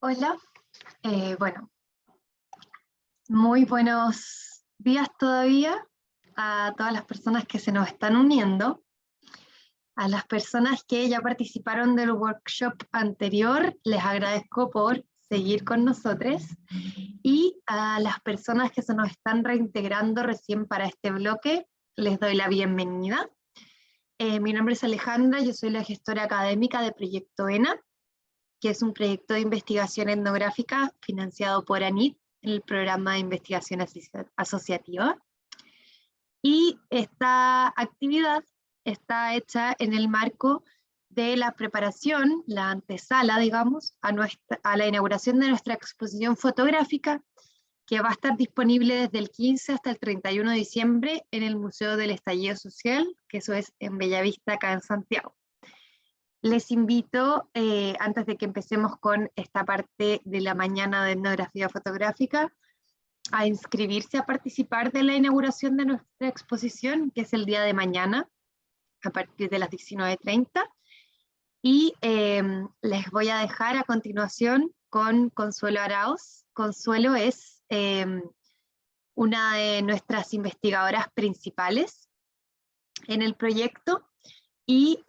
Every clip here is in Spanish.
Hola, bueno, muy buenos días todavía a todas las personas que se nos están uniendo, a las personas que ya participaron del workshop anterior, les agradezco por seguir con nosotros, y a las personas que se nos están reintegrando recién para este bloque, les doy la bienvenida. Mi nombre es Alejandra, yo soy la gestora académica de Proyecto ENA, que es un proyecto de investigación etnográfica financiado por ANIT, el programa de investigación asociativa. Y esta actividad está hecha en el marco de la preparación, la antesala, digamos, a la inauguración de nuestra exposición fotográfica, que va a estar disponible desde el 15 hasta el 31 de diciembre en el Museo del Estallido Social, que eso es en Bellavista, acá en Santiago. Les invito, antes de que empecemos con esta parte de la mañana de etnografía fotográfica, a inscribirse a participar de la inauguración de nuestra exposición, que es el día de mañana, a partir de las 19:30. Y les voy a dejar a continuación con Consuelo Arauz. Consuelo es una de nuestras investigadoras principales en el proyecto, y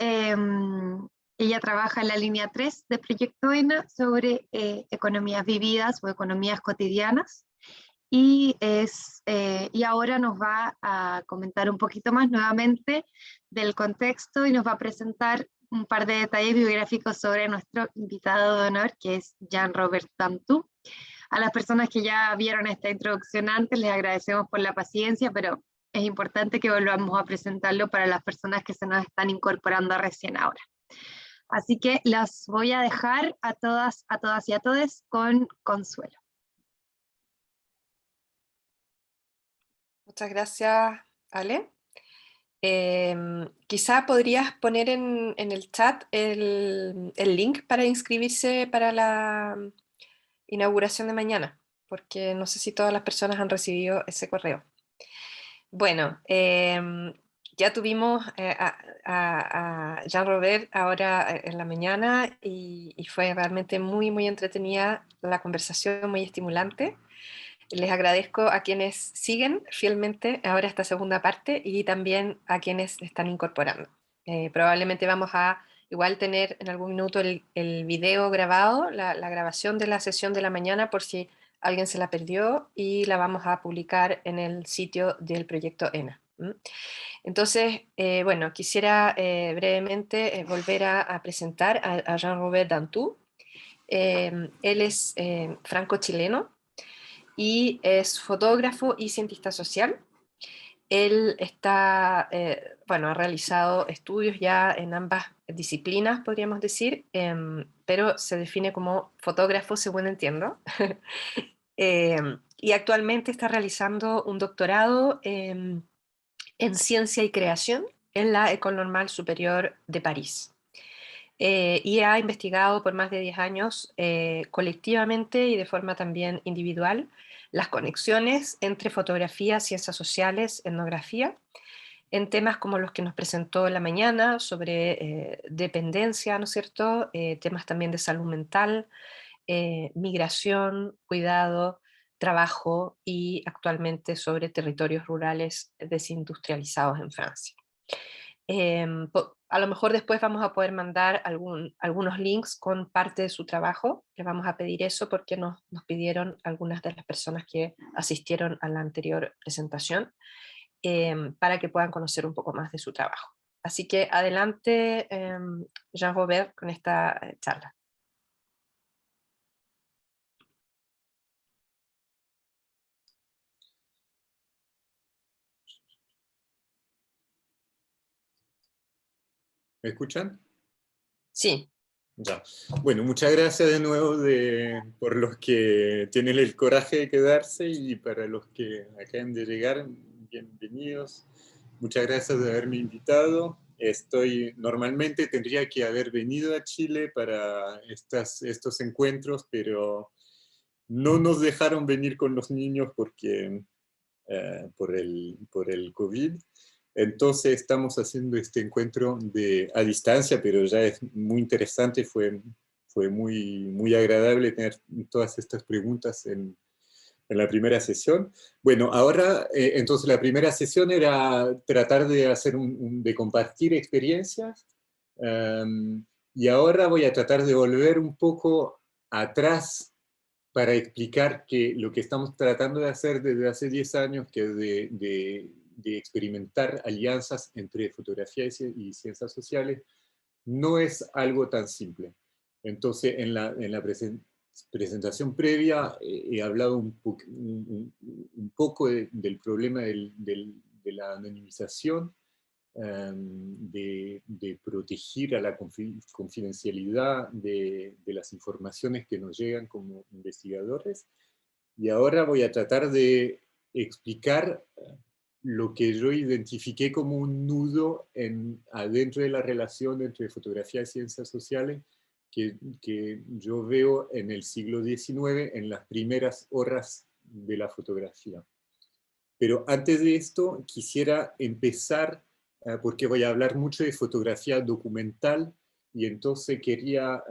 ella trabaja en la línea 3 de Proyecto ENA sobre economías vividas o economías cotidianas, y ahora nos va a comentar un poquito más nuevamente del contexto y nos va a presentar un par de detalles biográficos sobre nuestro invitado de honor, que es Jean-Robert Dantou. A las personas que ya vieron esta introducción antes, les agradecemos por la paciencia, pero es importante que volvamos a presentarlo para las personas que se nos están incorporando recién ahora. Así que las voy a dejar a todas y a todos con Consuelo. Muchas gracias, Ale. Quizá podrías poner en el chat el link para inscribirse para la inauguración de mañana, porque no sé si todas las personas han recibido ese correo. Bueno, ya tuvimos a Jean-Robert ahora en la mañana y fue realmente muy, muy entretenida la conversación, muy estimulante. Les agradezco a quienes siguen fielmente ahora esta segunda parte y también a quienes están incorporando. Probablemente vamos a igual tener en algún minuto el video grabado, la grabación de la sesión de la mañana por si alguien se la perdió, y la vamos a publicar en el sitio del proyecto ENA. Entonces, bueno, quisiera brevemente volver a presentar a Jean-Robert Dantou. Él es franco-chileno y es fotógrafo y cientista social. Él está, bueno, ha realizado estudios ya en ambas disciplinas, podríamos decir, pero se define como fotógrafo, según entiendo. Y actualmente está realizando un doctorado en ciencia y creación en la École Normale Supérieure de París. Y ha investigado por más de 10 años colectivamente y de forma también individual las conexiones entre fotografía, ciencias sociales, etnografía, en temas como los que nos presentó en la mañana sobre dependencia, ¿no es cierto? Temas también de salud mental, migración, cuidado, trabajo, y actualmente sobre territorios rurales desindustrializados en Francia. A lo mejor después vamos a poder mandar algunos links con parte de su trabajo. Les vamos a pedir eso porque nos pidieron algunas de las personas que asistieron a la anterior presentación, para que puedan conocer un poco más de su trabajo. Así que adelante, Jean-Robert, con esta charla. ¿Me escuchan? Sí. Ya. Bueno, muchas gracias de nuevo por los que tienen el coraje de quedarse, y para los que acaban de llegar, bienvenidos. Muchas gracias de haberme invitado. Normalmente tendría que haber venido a Chile para estos encuentros, pero no nos dejaron venir con los niños porque, por el COVID. Entonces estamos haciendo este encuentro a distancia, pero ya es muy interesante, fue fue muy agradable tener todas estas preguntas en la primera sesión. Bueno, ahora, entonces la primera sesión era tratar de hacer de compartir experiencias, y ahora voy a tratar de volver un poco atrás para explicar que lo que estamos tratando de hacer desde hace 10 años, que es de experimentar alianzas entre fotografía y ciencias sociales, no es algo tan simple. Entonces, en la presentación previa he hablado un poco del problema de la anonimización, de proteger a la confidencialidad de las informaciones que nos llegan como investigadores. Y ahora voy a tratar de explicar lo que yo identifiqué como un nudo adentro de la relación entre fotografía y ciencias sociales, que yo veo en el siglo XIX, en las primeras horas de la fotografía. Pero antes de esto, quisiera empezar, porque voy a hablar mucho de fotografía documental, y entonces quería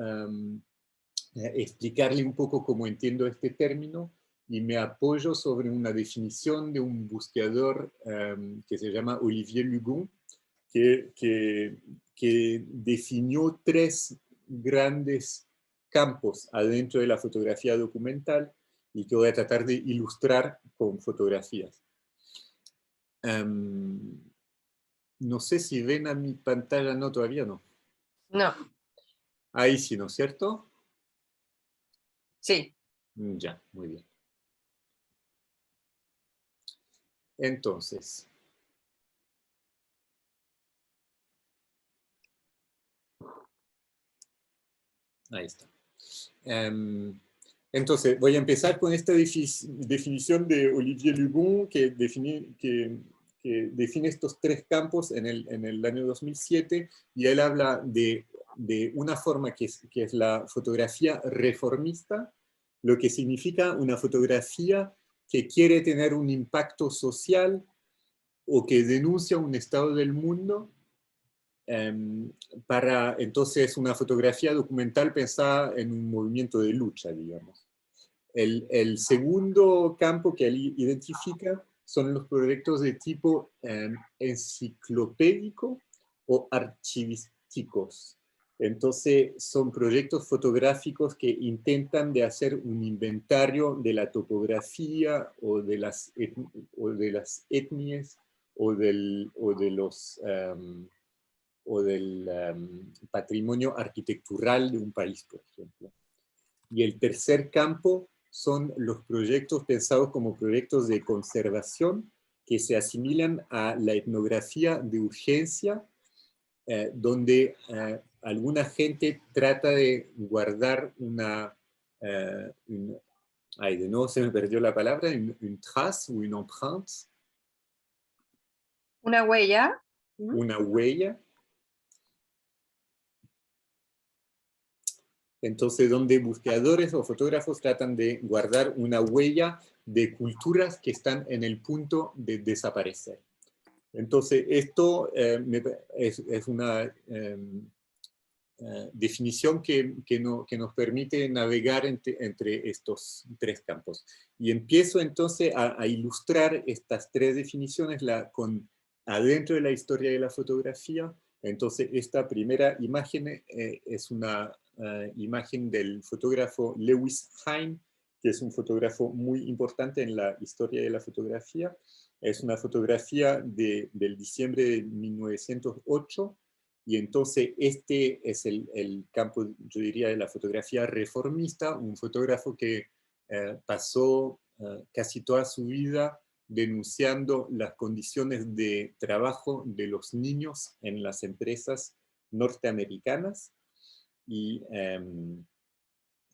explicarle un poco cómo entiendo este término, y me apoyo sobre una definición de un buscador que se llama Olivier Lugon, que definió 3 grandes campos adentro de la fotografía documental, y que voy a tratar de ilustrar con fotografías. No sé si ven a mi pantalla, no, todavía no. No, Ahí sí, ¿no es cierto? sí. Ya, muy bien. Entonces, ahí está. Entonces, voy a empezar con esta definición de Olivier Lugon, que define estos 3 campos en el año 2007, y él habla de una forma que es la fotografía reformista, lo que significa una fotografía que quiere tener un impacto social o que denuncia un estado del mundo, entonces una fotografía documental pensada en un movimiento de lucha, digamos. El segundo campo que él identifica son los proyectos de tipo enciclopédico o archivísticos. Entonces son proyectos fotográficos que intentan de hacer un inventario de la topografía o de las etnias o del patrimonio arquitectural de un país, por ejemplo. Y el tercer campo son los proyectos pensados como proyectos de conservación, que se asimilan a la etnografía de urgencia, donde alguna gente trata de guardar ay, de nuevo se me perdió la palabra, une trace o une empreinte. Una huella. Una huella. Entonces, donde buscadores o fotógrafos tratan de guardar una huella de culturas que están en el punto de desaparecer. Entonces, esto es una definición que nos permite navegar entre estos 3 campos. Y empiezo entonces a ilustrar estas 3 definiciones adentro de la historia de la fotografía. Entonces, esta primera imagen es una imagen del fotógrafo Lewis Hine, que es un fotógrafo muy importante en la historia de la fotografía. Es una fotografía del diciembre de 1908, y entonces este es el campo, yo diría, de la fotografía reformista, un fotógrafo que pasó casi toda su vida denunciando las condiciones de trabajo de los niños en las empresas norteamericanas. Y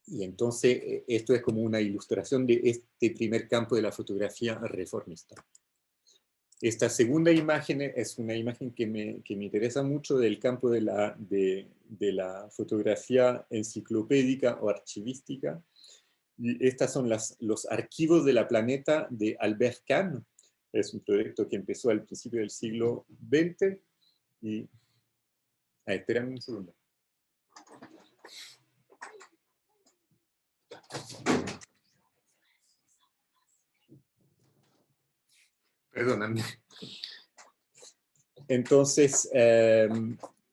entonces esto es como una ilustración de este primer campo de la fotografía reformista. Esta segunda imagen es una imagen que me interesa mucho, del campo de la fotografía enciclopédica o archivística. Y estas son los archivos de la planeta de Albert Kahn. Es un proyecto que empezó al principio del siglo XX. Y espérame un segundo. Perdóname. Entonces,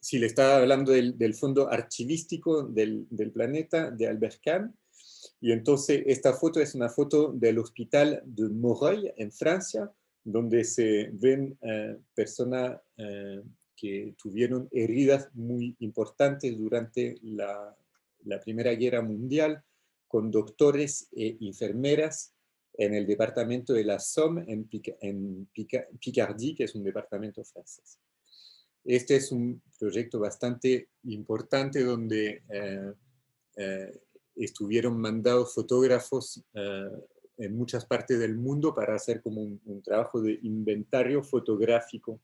si le estaba hablando del fondo archivístico del planeta, de Albert Kahn, y entonces esta foto es una foto del hospital de Moreuil, en Francia, donde se ven personas que tuvieron heridas muy importantes durante la Primera Guerra Mundial, con doctores e enfermeras en el departamento de la Somme, en Picardie, que es un departamento francés. Este es un proyecto bastante importante donde estuvieron mandados fotógrafos en muchas partes del mundo para hacer como un trabajo de inventario fotográfico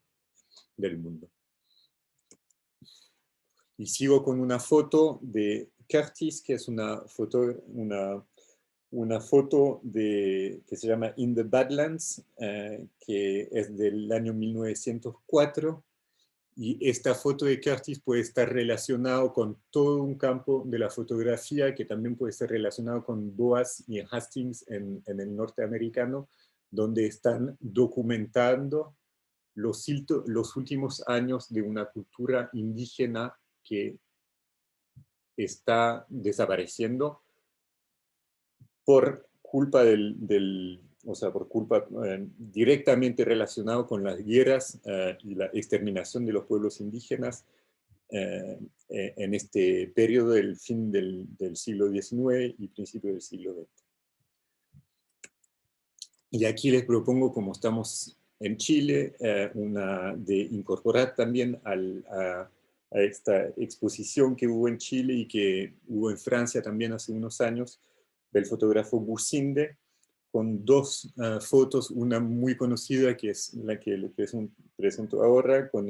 del mundo. Y sigo con una foto de Curtis, que es una foto que se llama In the Badlands, que es del año 1904. Y esta foto de Curtis puede estar relacionado con todo un campo de la fotografía que también puede ser relacionado con Boas y Hastings en el norteamericano, donde están documentando los últimos años de una cultura indígena que está desapareciendo por culpa por culpa directamente relacionado con las guerras y la exterminación de los pueblos indígenas en este periodo del fin del siglo XIX y principio del siglo XX. Y aquí les propongo, como estamos en Chile, de incorporar también a esta exposición que hubo en Chile y que hubo en Francia también hace unos años, del fotógrafo Gusinde, con dos fotos, una muy conocida que es la que le presento ahora, con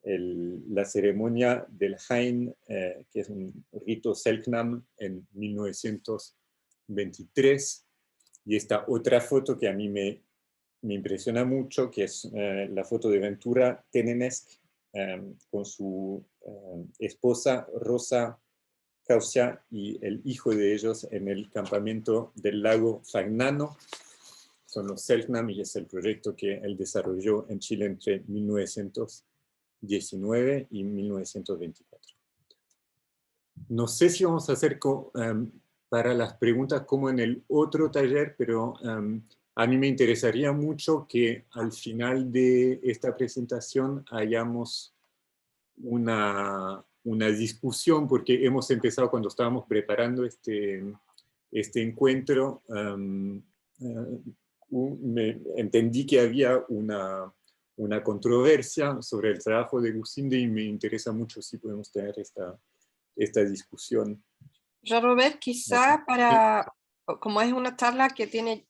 la ceremonia del Hain, que es un rito Selknam en 1923, y esta otra foto que a mí me impresiona mucho, que es la foto de Ventura Tenenesc con su esposa Rosa Caucia y el hijo de ellos en el campamento del lago Fagnano. Son los Selknam y es el proyecto que él desarrolló en Chile entre 1919 y 1924. No sé si vamos a hacer para las preguntas como en el otro taller, pero a mí me interesaría mucho que al final de esta presentación hayamos una discusión, porque hemos empezado cuando estábamos preparando este encuentro, entendí que había una controversia sobre el trabajo de Gusinde y me interesa mucho si podemos tener esta discusión. Jean-Robert, quizá como es una charla que tiene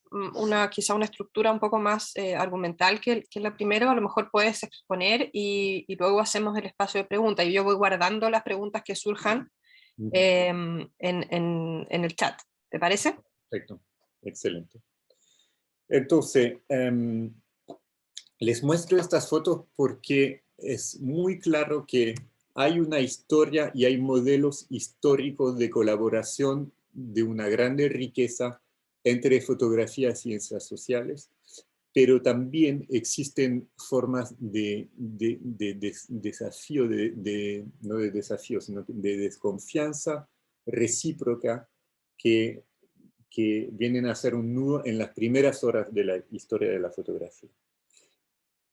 quizá una estructura un poco más argumental que la primera, a lo mejor puedes exponer y luego hacemos el espacio de preguntas y yo voy guardando las preguntas que surjan en el chat. ¿Te parece? Perfecto, excelente. Entonces, les muestro estas fotos porque es muy claro que hay una historia y hay modelos históricos de colaboración de una grande riqueza entre fotografía y ciencias sociales, pero también existen formas de desafío, no de desafío, sino de desconfianza recíproca que vienen a ser un nudo en las primeras horas de la historia de la fotografía.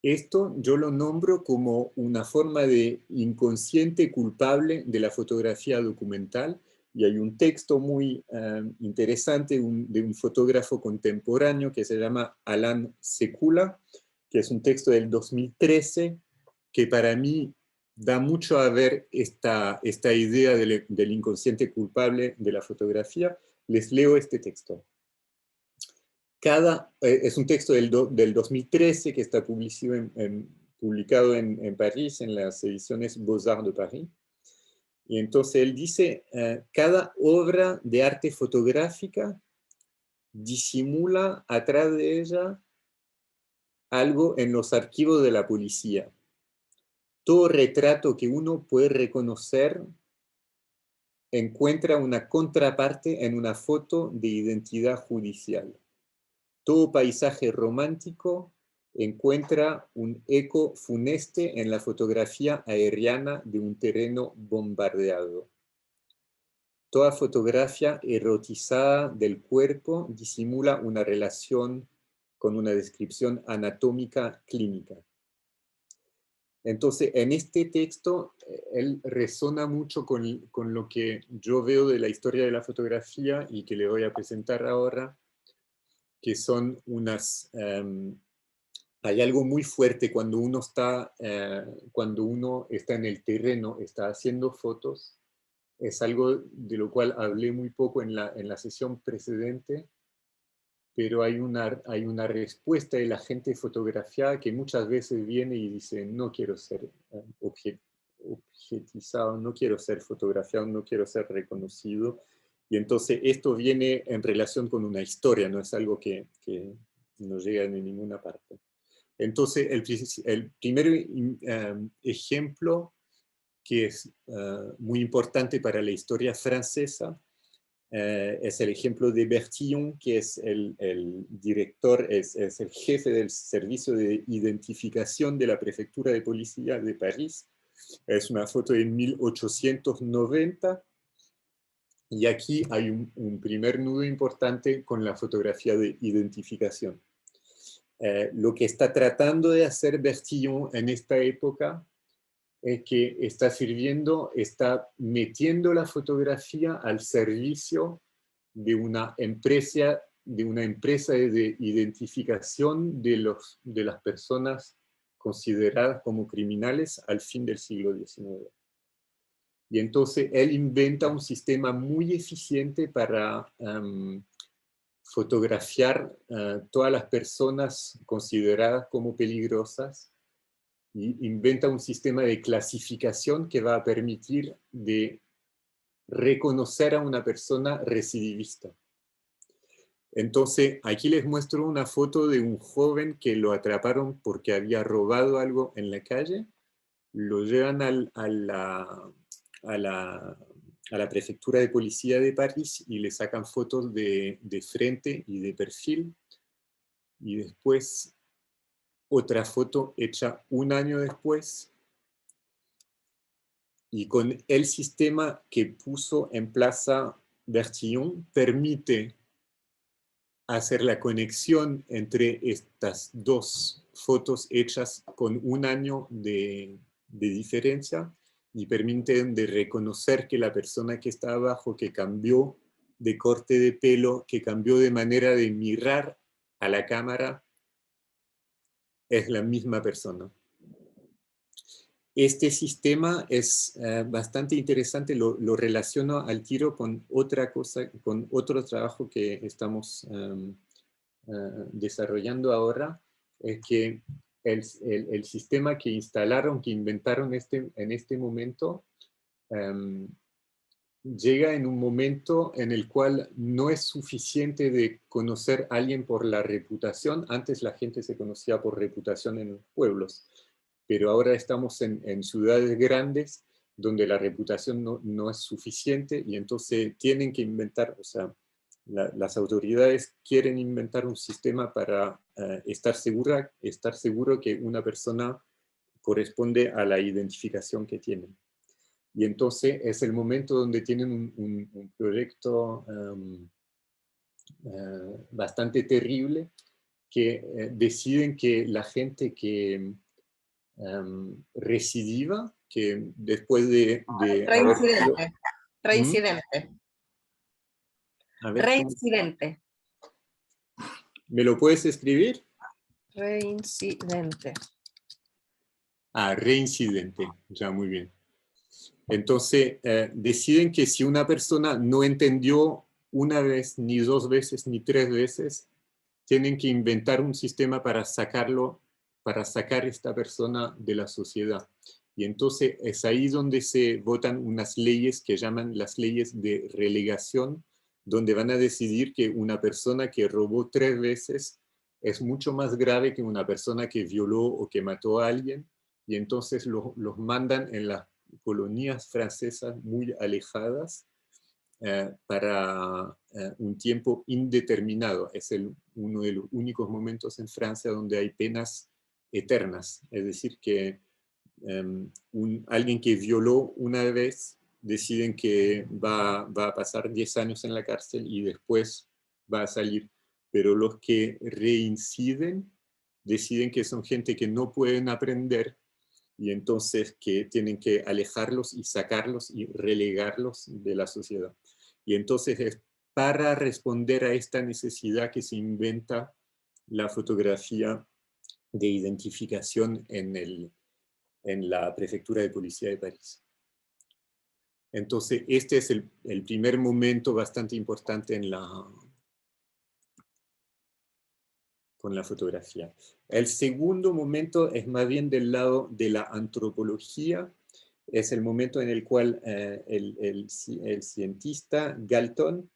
Esto yo lo nombro como una forma de inconsciente culpable de la fotografía documental, y hay un texto muy interesante de un fotógrafo contemporáneo que se llama Alain Sekula, que es un texto del 2013, que para mí da mucho a ver esta idea del inconsciente culpable de la fotografía. Les leo este texto. Es un texto del 2013 que está publicado en París, en las ediciones Beaux-Arts de París. Y entonces él dice, cada obra de arte fotográfica disimula atrás de ella algo en los archivos de la policía. Todo retrato que uno puede reconocer encuentra una contraparte en una foto de identidad judicial. Todo paisaje romántico encuentra un eco funeste en la fotografía aérea de un terreno bombardeado. Toda fotografía erotizada del cuerpo disimula una relación con una descripción anatómica clínica. Entonces, en este texto, él resona mucho con lo que yo veo de la historia de la fotografía y que le voy a presentar ahora, que son unas... hay algo muy fuerte cuando uno está en el terreno, está haciendo fotos. Es algo de lo cual hablé muy poco en la sesión precedente, pero hay una respuesta de la gente fotografiada que muchas veces viene y dice, no quiero ser objetizado, no quiero ser fotografiado, no quiero ser reconocido. Y entonces esto viene en relación con una historia, no es algo que no llega de ninguna parte. Entonces el primer ejemplo que es muy importante para la historia francesa, es el ejemplo de Bertillon, que es el director, es el jefe del servicio de identificación de la prefectura de policía de París. Es una foto de 1890, y aquí hay un primer nudo importante con la fotografía de identificación. Lo que está tratando de hacer Bertillon en esta época es que está metiendo la fotografía al servicio de una empresa de identificación de las personas consideradas como criminales al fin del siglo XIX. Y entonces él inventa un sistema muy eficiente para fotografiar todas las personas consideradas como peligrosas, y inventa un sistema de clasificación que va a permitir de reconocer a una persona recidivista. Entonces, aquí les muestro una foto de un joven que lo atraparon porque había robado algo en la calle, lo llevan a la prefectura de policía de París y le sacan fotos de frente y de perfil, y después otra foto hecha un año después, y con el sistema que puso en plaza Bertillon, permite hacer la conexión entre estas dos fotos hechas con un año de diferencia, y permiten de reconocer que la persona que está abajo, que cambió de corte de pelo, que cambió de manera de mirar a la cámara, es la misma persona. Este sistema es bastante interesante, lo relaciono al tiro con otra cosa, con otro trabajo que estamos desarrollando ahora, es que el sistema que instalaron, que inventaron en este momento, llega en un momento en el cual no es suficiente de conocer a alguien por la reputación. Antes la gente se conocía por reputación en los pueblos, pero ahora estamos en ciudades grandes donde la reputación no es suficiente, y entonces tienen que inventar, o sea, las autoridades quieren inventar un sistema para estar seguro que una persona corresponde a la identificación que tienen. Y entonces es el momento donde tienen un proyecto bastante terrible, que deciden que la gente que recidiva, que después de haber sido... Reincidente. A ver, Reincidente. ¿me lo puedes escribir? Reincidente. Ah, reincidente, ya, muy bien. Entonces, deciden que si una persona no entendió una vez, ni dos veces, ni tres veces, tienen que inventar un sistema para sacar a esta persona de la sociedad. Y entonces es ahí donde se votan unas leyes que llaman las leyes de relegación, donde van a decidir que una persona que robó 3 veces es mucho más grave que una persona que violó o que mató a alguien, y entonces los mandan en las colonias francesas muy alejadas, para un tiempo indeterminado. Es uno de los únicos momentos en Francia donde hay penas eternas. Es decir, que alguien que violó una vez deciden que va a pasar 10 años en la cárcel y después va a salir. Pero los que reinciden deciden que son gente que no pueden aprender y entonces que tienen que alejarlos y sacarlos y relegarlos de la sociedad. Y entonces es para responder a esta necesidad que se inventa la fotografía de identificación en la Prefectura de Policía de París. Entonces este es el primer momento bastante importante con la fotografía. El segundo momento es más bien del lado de la antropología. Es el momento en el cual el cientista Galton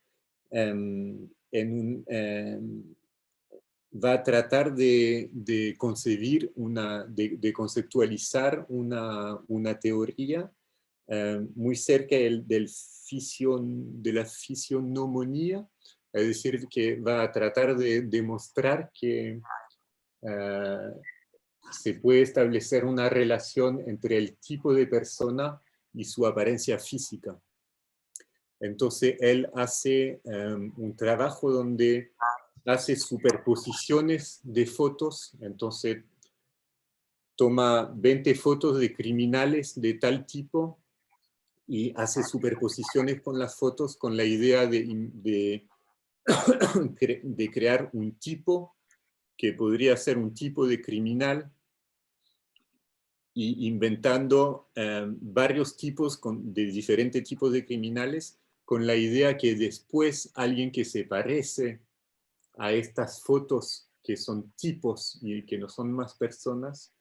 va a tratar de concebir, de conceptualizar una teoría muy cerca de la fisionomonía, es decir, que va a tratar de demostrar que se puede establecer una relación entre el tipo de persona y su apariencia física. Entonces él hace un trabajo donde hace superposiciones de fotos, entonces toma 20 fotos de criminales de tal tipo y hace superposiciones con las fotos con la idea de crear un tipo que podría ser un tipo de criminal y inventando varios tipos de diferentes tipos de criminales con la idea que después alguien que se parece a estas fotos que son tipos y que no son más personas,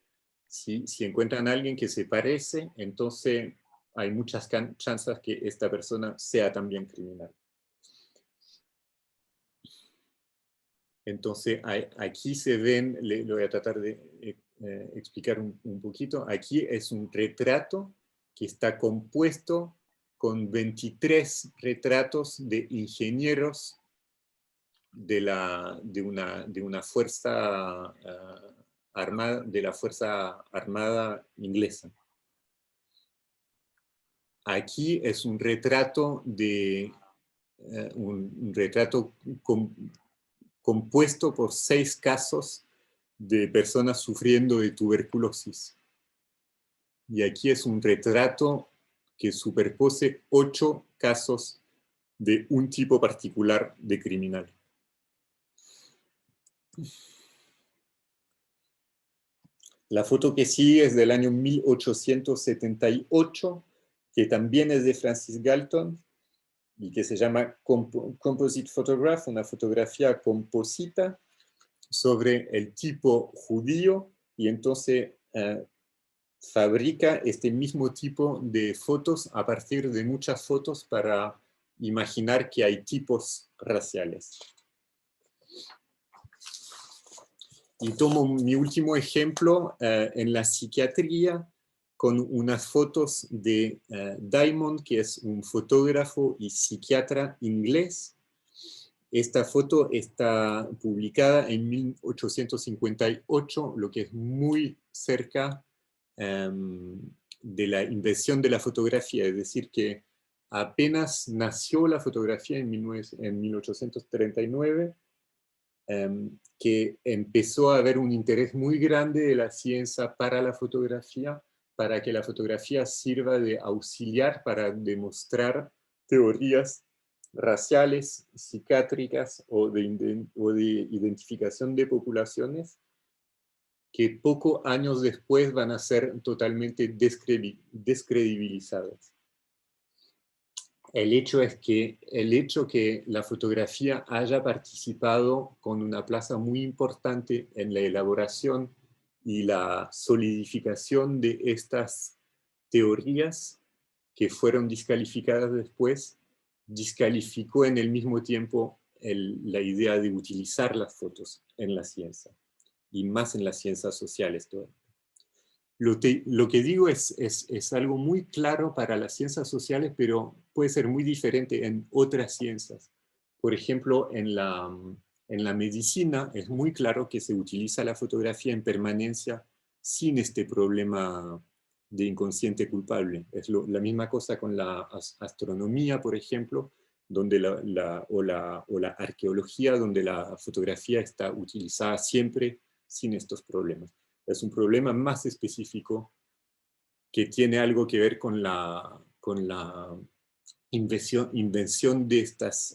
si encuentran a alguien que se parece, entonces hay muchas chances que esta persona sea también criminal. Entonces aquí se ven, lo voy a tratar de explicar un poquito, aquí es un retrato que está compuesto con 23 retratos de ingenieros de una fuerza armada, de la Fuerza Armada inglesa. Aquí es un retrato compuesto por 6 casos de personas sufriendo de tuberculosis. Y aquí es un retrato que superpone 8 casos de un tipo particular de criminal. La foto que sigue es del año 1878, que también es de Francis Galton, y que se llama Composite Photograph, una fotografía composita sobre el tipo judío, y entonces fabrica este mismo tipo de fotos a partir de muchas fotos para imaginar que hay tipos raciales. Y tomo mi último ejemplo en la psiquiatría con unas fotos de Diamond, que es un fotógrafo y psiquiatra inglés. Esta foto está publicada en 1858, lo que es muy cerca de la invención de la fotografía, es decir, que apenas nació la fotografía en 1839, que empezó a haber un interés muy grande de la ciencia para la fotografía, para que la fotografía sirva de auxiliar para demostrar teorías raciales, psiquiátricas o de identificación de poblaciones que pocos años después van a ser totalmente descredibilizadas. El hecho que la fotografía haya participado con una plaza muy importante en la elaboración y la solidificación de estas teorías que fueron descalificadas después, descalificó en el mismo tiempo la idea de utilizar las fotos en la ciencia, y más en las ciencias sociales todavía. Lo que digo es algo muy claro para las ciencias sociales, pero puede ser muy diferente en otras ciencias. Por ejemplo, en la medicina es muy claro que se utiliza la fotografía en permanencia sin este problema de inconsciente culpable. Es la misma cosa con la astronomía, por ejemplo, donde o la arqueología, donde la fotografía está utilizada siempre sin estos problemas. Es un problema más específico que tiene algo que ver con la invención de estas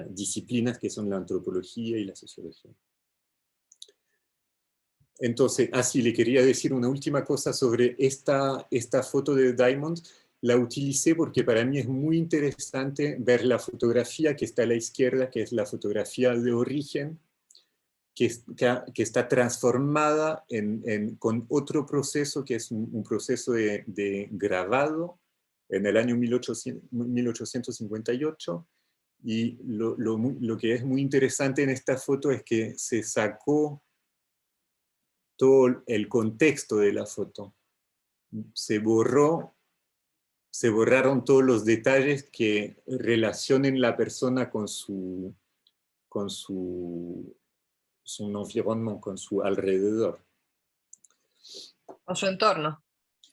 disciplinas que son la antropología y la sociología. Entonces, así le quería decir una última cosa sobre esta foto de Diamond. La utilicé porque para mí es muy interesante ver la fotografía que está a la izquierda, que es la fotografía de origen, que está transformada con otro proceso, que es un proceso de grabado en el año 1858. Y lo que es muy interesante en esta foto es que se sacó todo el contexto de la foto. Se borraron todos los detalles que relacionen la persona con su environnement, con su alrededor. Con su entorno.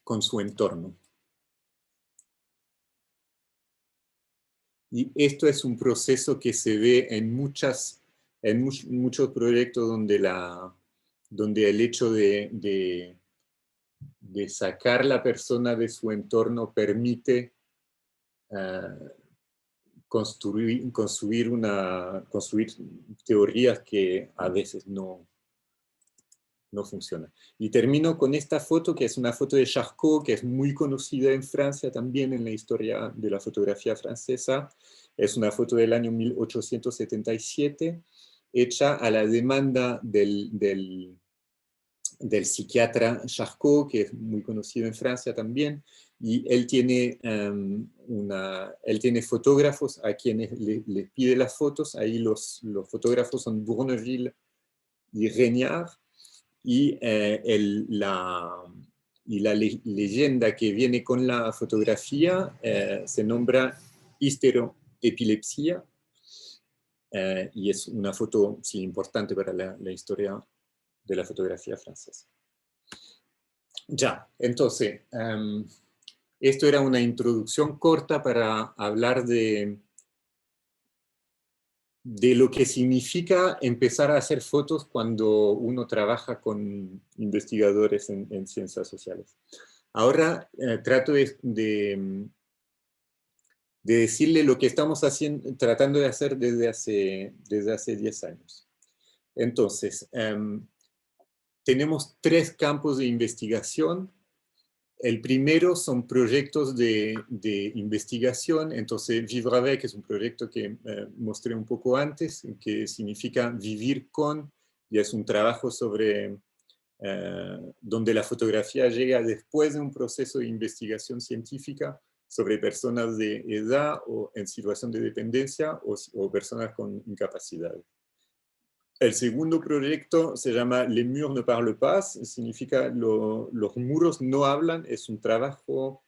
Con su entorno. Y esto es un proceso que se ve en muchos proyectos donde el hecho de sacar la persona de su entorno permite construir teorías que a veces no funcionan. Y termino con esta foto, que es una foto de Charcot, que es muy conocida en Francia también en la historia de la fotografía francesa. Es una foto del año 1877, hecha a la demanda del psiquiatra Charcot, que es muy conocido en Francia también, y él tiene fotógrafos a quienes les pide las fotos. Ahí los fotógrafos son Bourneville y Regniard, y la leyenda que viene con la fotografía se nombra histeroepilepsia, y es una foto sí, importante para la historia de la fotografía francesa. Ya, entonces, esto era una introducción corta para hablar de lo que significa empezar a hacer fotos cuando uno trabaja con investigadores en ciencias sociales. Ahora trato de decirle lo que estamos tratando de hacer desde hace 10 años. Entonces, tenemos 3 campos de investigación. El primero son proyectos de investigación. Entonces, Vivre avec es un proyecto que mostré un poco antes, que significa vivir con, y es un trabajo sobre donde la fotografía llega después de un proceso de investigación científica sobre personas de edad o en situación de dependencia o personas con incapacidades. El segundo proyecto se llama Les murs ne parlent pas, significa los muros no hablan. Es un trabajo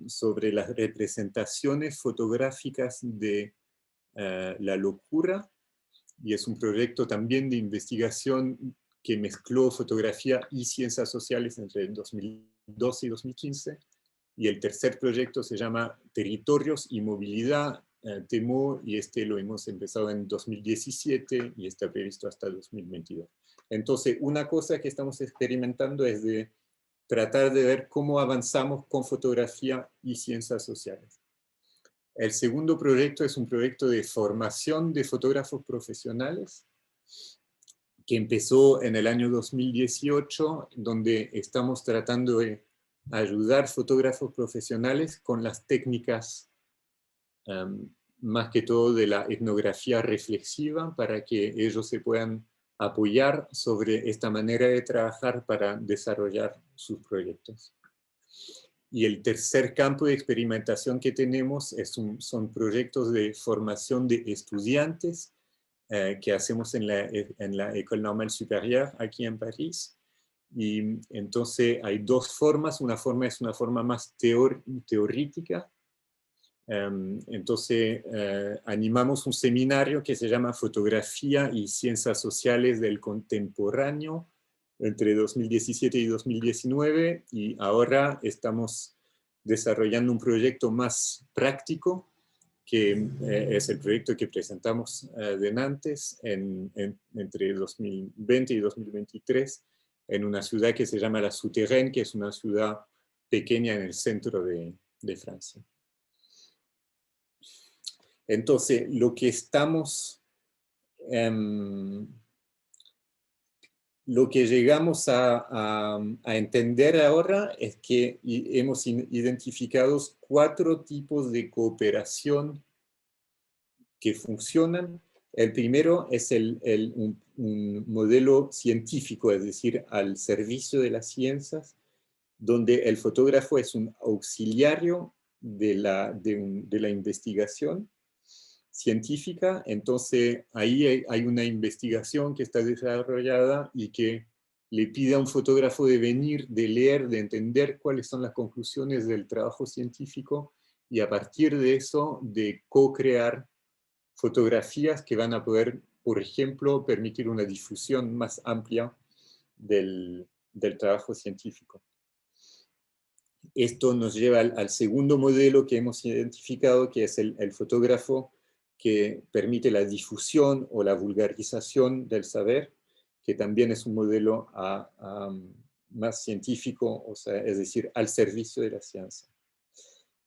sobre las representaciones fotográficas de la locura, y es un proyecto también de investigación que mezcló fotografía y ciencias sociales entre 2012 y 2015. Y el tercer proyecto se llama Territorios y Movilidad, TEMO, y lo hemos empezado en 2017 y está previsto hasta 2022. Entonces, una cosa que estamos experimentando es de tratar de ver cómo avanzamos con fotografía y ciencias sociales. El segundo proyecto es un proyecto de formación de fotógrafos profesionales que empezó en el año 2018, donde estamos tratando de ayudar fotógrafos profesionales con las técnicas más que todo de la etnografía reflexiva, para que ellos se puedan apoyar sobre esta manera de trabajar para desarrollar sus proyectos. Y el tercer campo de experimentación que tenemos son proyectos de formación de estudiantes que hacemos en la École Normale Supérieure aquí en París, Y entonces hay dos formas. Una forma es una forma más teórica. Entonces animamos un seminario que se llama Fotografía y Ciencias Sociales del Contemporáneo entre 2017 y 2019, y ahora estamos desarrollando un proyecto más práctico, que es el proyecto que presentamos antes, entre 2020 y 2023, en una ciudad que se llama La Souterraine, que es una ciudad pequeña en el centro de Francia. Entonces, lo que llegamos a entender ahora es que hemos identificado 4 tipos de cooperación que funcionan. El primero es un modelo científico, es decir, al servicio de las ciencias, donde el fotógrafo es un auxiliario de la investigación científica. Entonces ahí hay una investigación que está desarrollada y que le pide a un fotógrafo de venir, de leer, de entender cuáles son las conclusiones del trabajo científico, y a partir de eso de co-crear fotografías que van a poder, por ejemplo, permitir una difusión más amplia del trabajo científico. Esto nos lleva al segundo modelo que hemos identificado, que es el fotógrafo que permite la difusión o la vulgarización del saber, que también es un modelo más científico, o sea, es decir, al servicio de la ciencia.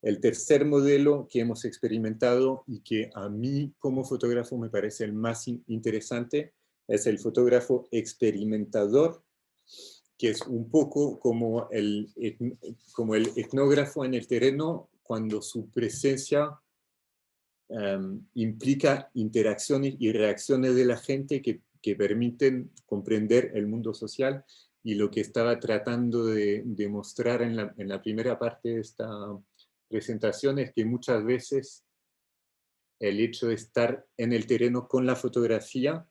El tercer modelo que hemos experimentado y que a mí como fotógrafo me parece el más interesante es el fotógrafo experimentador, que es un poco como el etnógrafo en el terreno, cuando su presencia implica interacciones y reacciones de la gente que permiten comprender el mundo social. Y lo que estaba tratando de mostrar en la primera parte de esta presentación es que muchas veces el hecho de estar en el terreno con la fotografía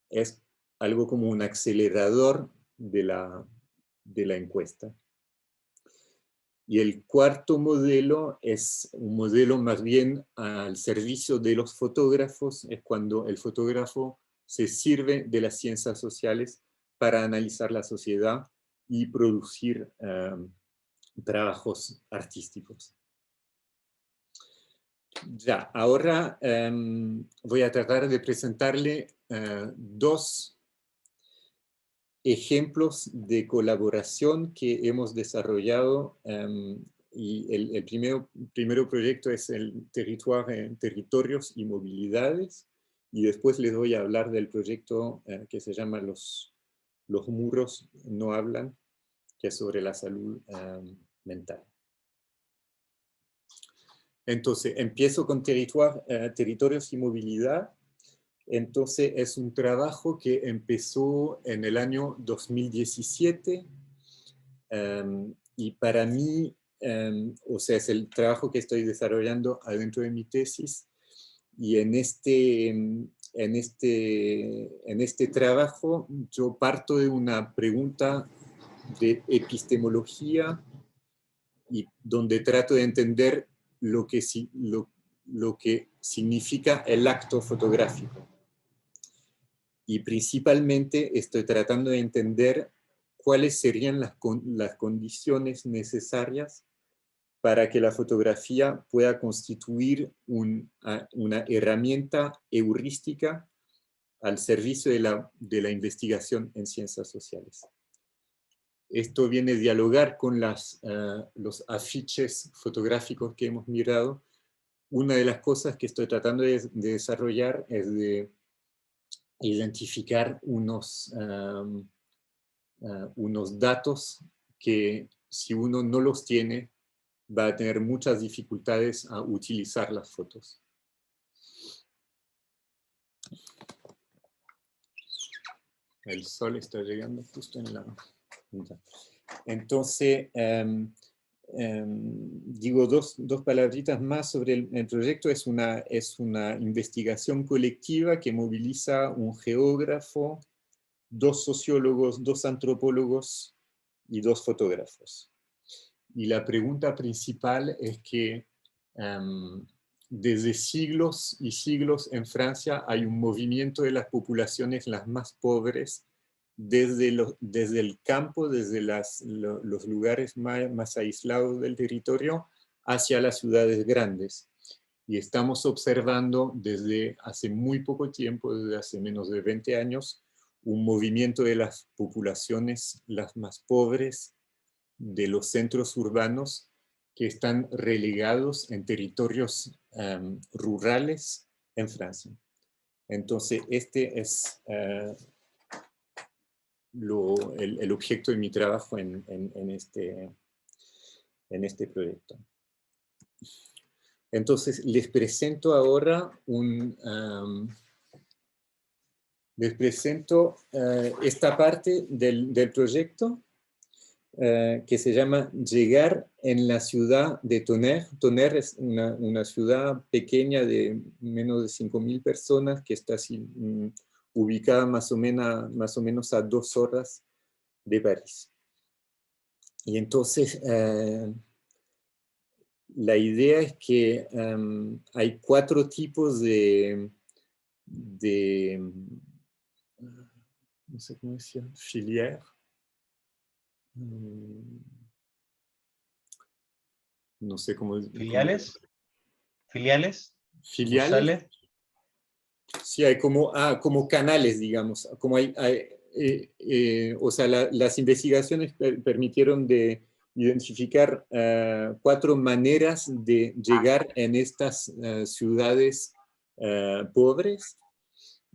es algo como un acelerador de la encuesta. Y el cuarto modelo es un modelo más bien al servicio de los fotógrafos, es cuando el fotógrafo se sirve de las ciencias sociales para analizar la sociedad y producir trabajos artísticos. Ya, ahora voy a tratar de presentarle 2 ejemplos de colaboración que hemos desarrollado, y el primero proyecto es el Territorios y Movilidades, y después les voy a hablar del proyecto que se llama Los muros no hablan, que es sobre la salud mental. Entonces, empiezo con Territorios y Movilidad. Entonces es un trabajo que empezó en el año 2017, y para mí, o sea, es el trabajo que estoy desarrollando adentro de mi tesis, y en este trabajo yo parto de una pregunta de epistemología, y donde trato de entender lo que significa el acto fotográfico. Y principalmente estoy tratando de entender cuáles serían las condiciones necesarias para que la fotografía pueda constituir una herramienta heurística al servicio de la investigación en ciencias sociales. Esto viene a dialogar con los afiches fotográficos que hemos mirado. Una de las cosas que estoy tratando de desarrollar es de identificar unos datos que, si uno no los tiene, va a tener muchas dificultades a utilizar las fotos. El sol está llegando justo en la punta. Entonces, digo dos palabritas más sobre el proyecto. Es una investigación colectiva que moviliza un geógrafo, 2 sociólogos, 2 antropólogos y 2 fotógrafos. Y la pregunta principal es que desde siglos y siglos en Francia hay un movimiento de las poblaciones las más pobres desde el campo, desde los lugares más aislados del territorio hacia las ciudades grandes. Y estamos observando desde hace muy poco tiempo, desde hace menos de 20 años, un movimiento de las poblaciones las más pobres de los centros urbanos que están relegados en territorios rurales en Francia. Entonces, este es el objeto de mi trabajo en este proyecto. Entonces, les presento ahora esta parte del proyecto que se llama Llegar en la ciudad de Tonnerre. Tonnerre es una ciudad pequeña de menos de 5.000 personas que está ubicada más o menos a 2 horas de París. Y entonces la idea es que hay 4 tipos de no sé cómo decir, filière. No sé cómo... ¿Filiales? ¿Filiales? ¿Filiales? ¿Bursales? Sí, hay como canales, digamos. Como o sea, las investigaciones permitieron de identificar 4 maneras de llegar en estas ciudades pobres.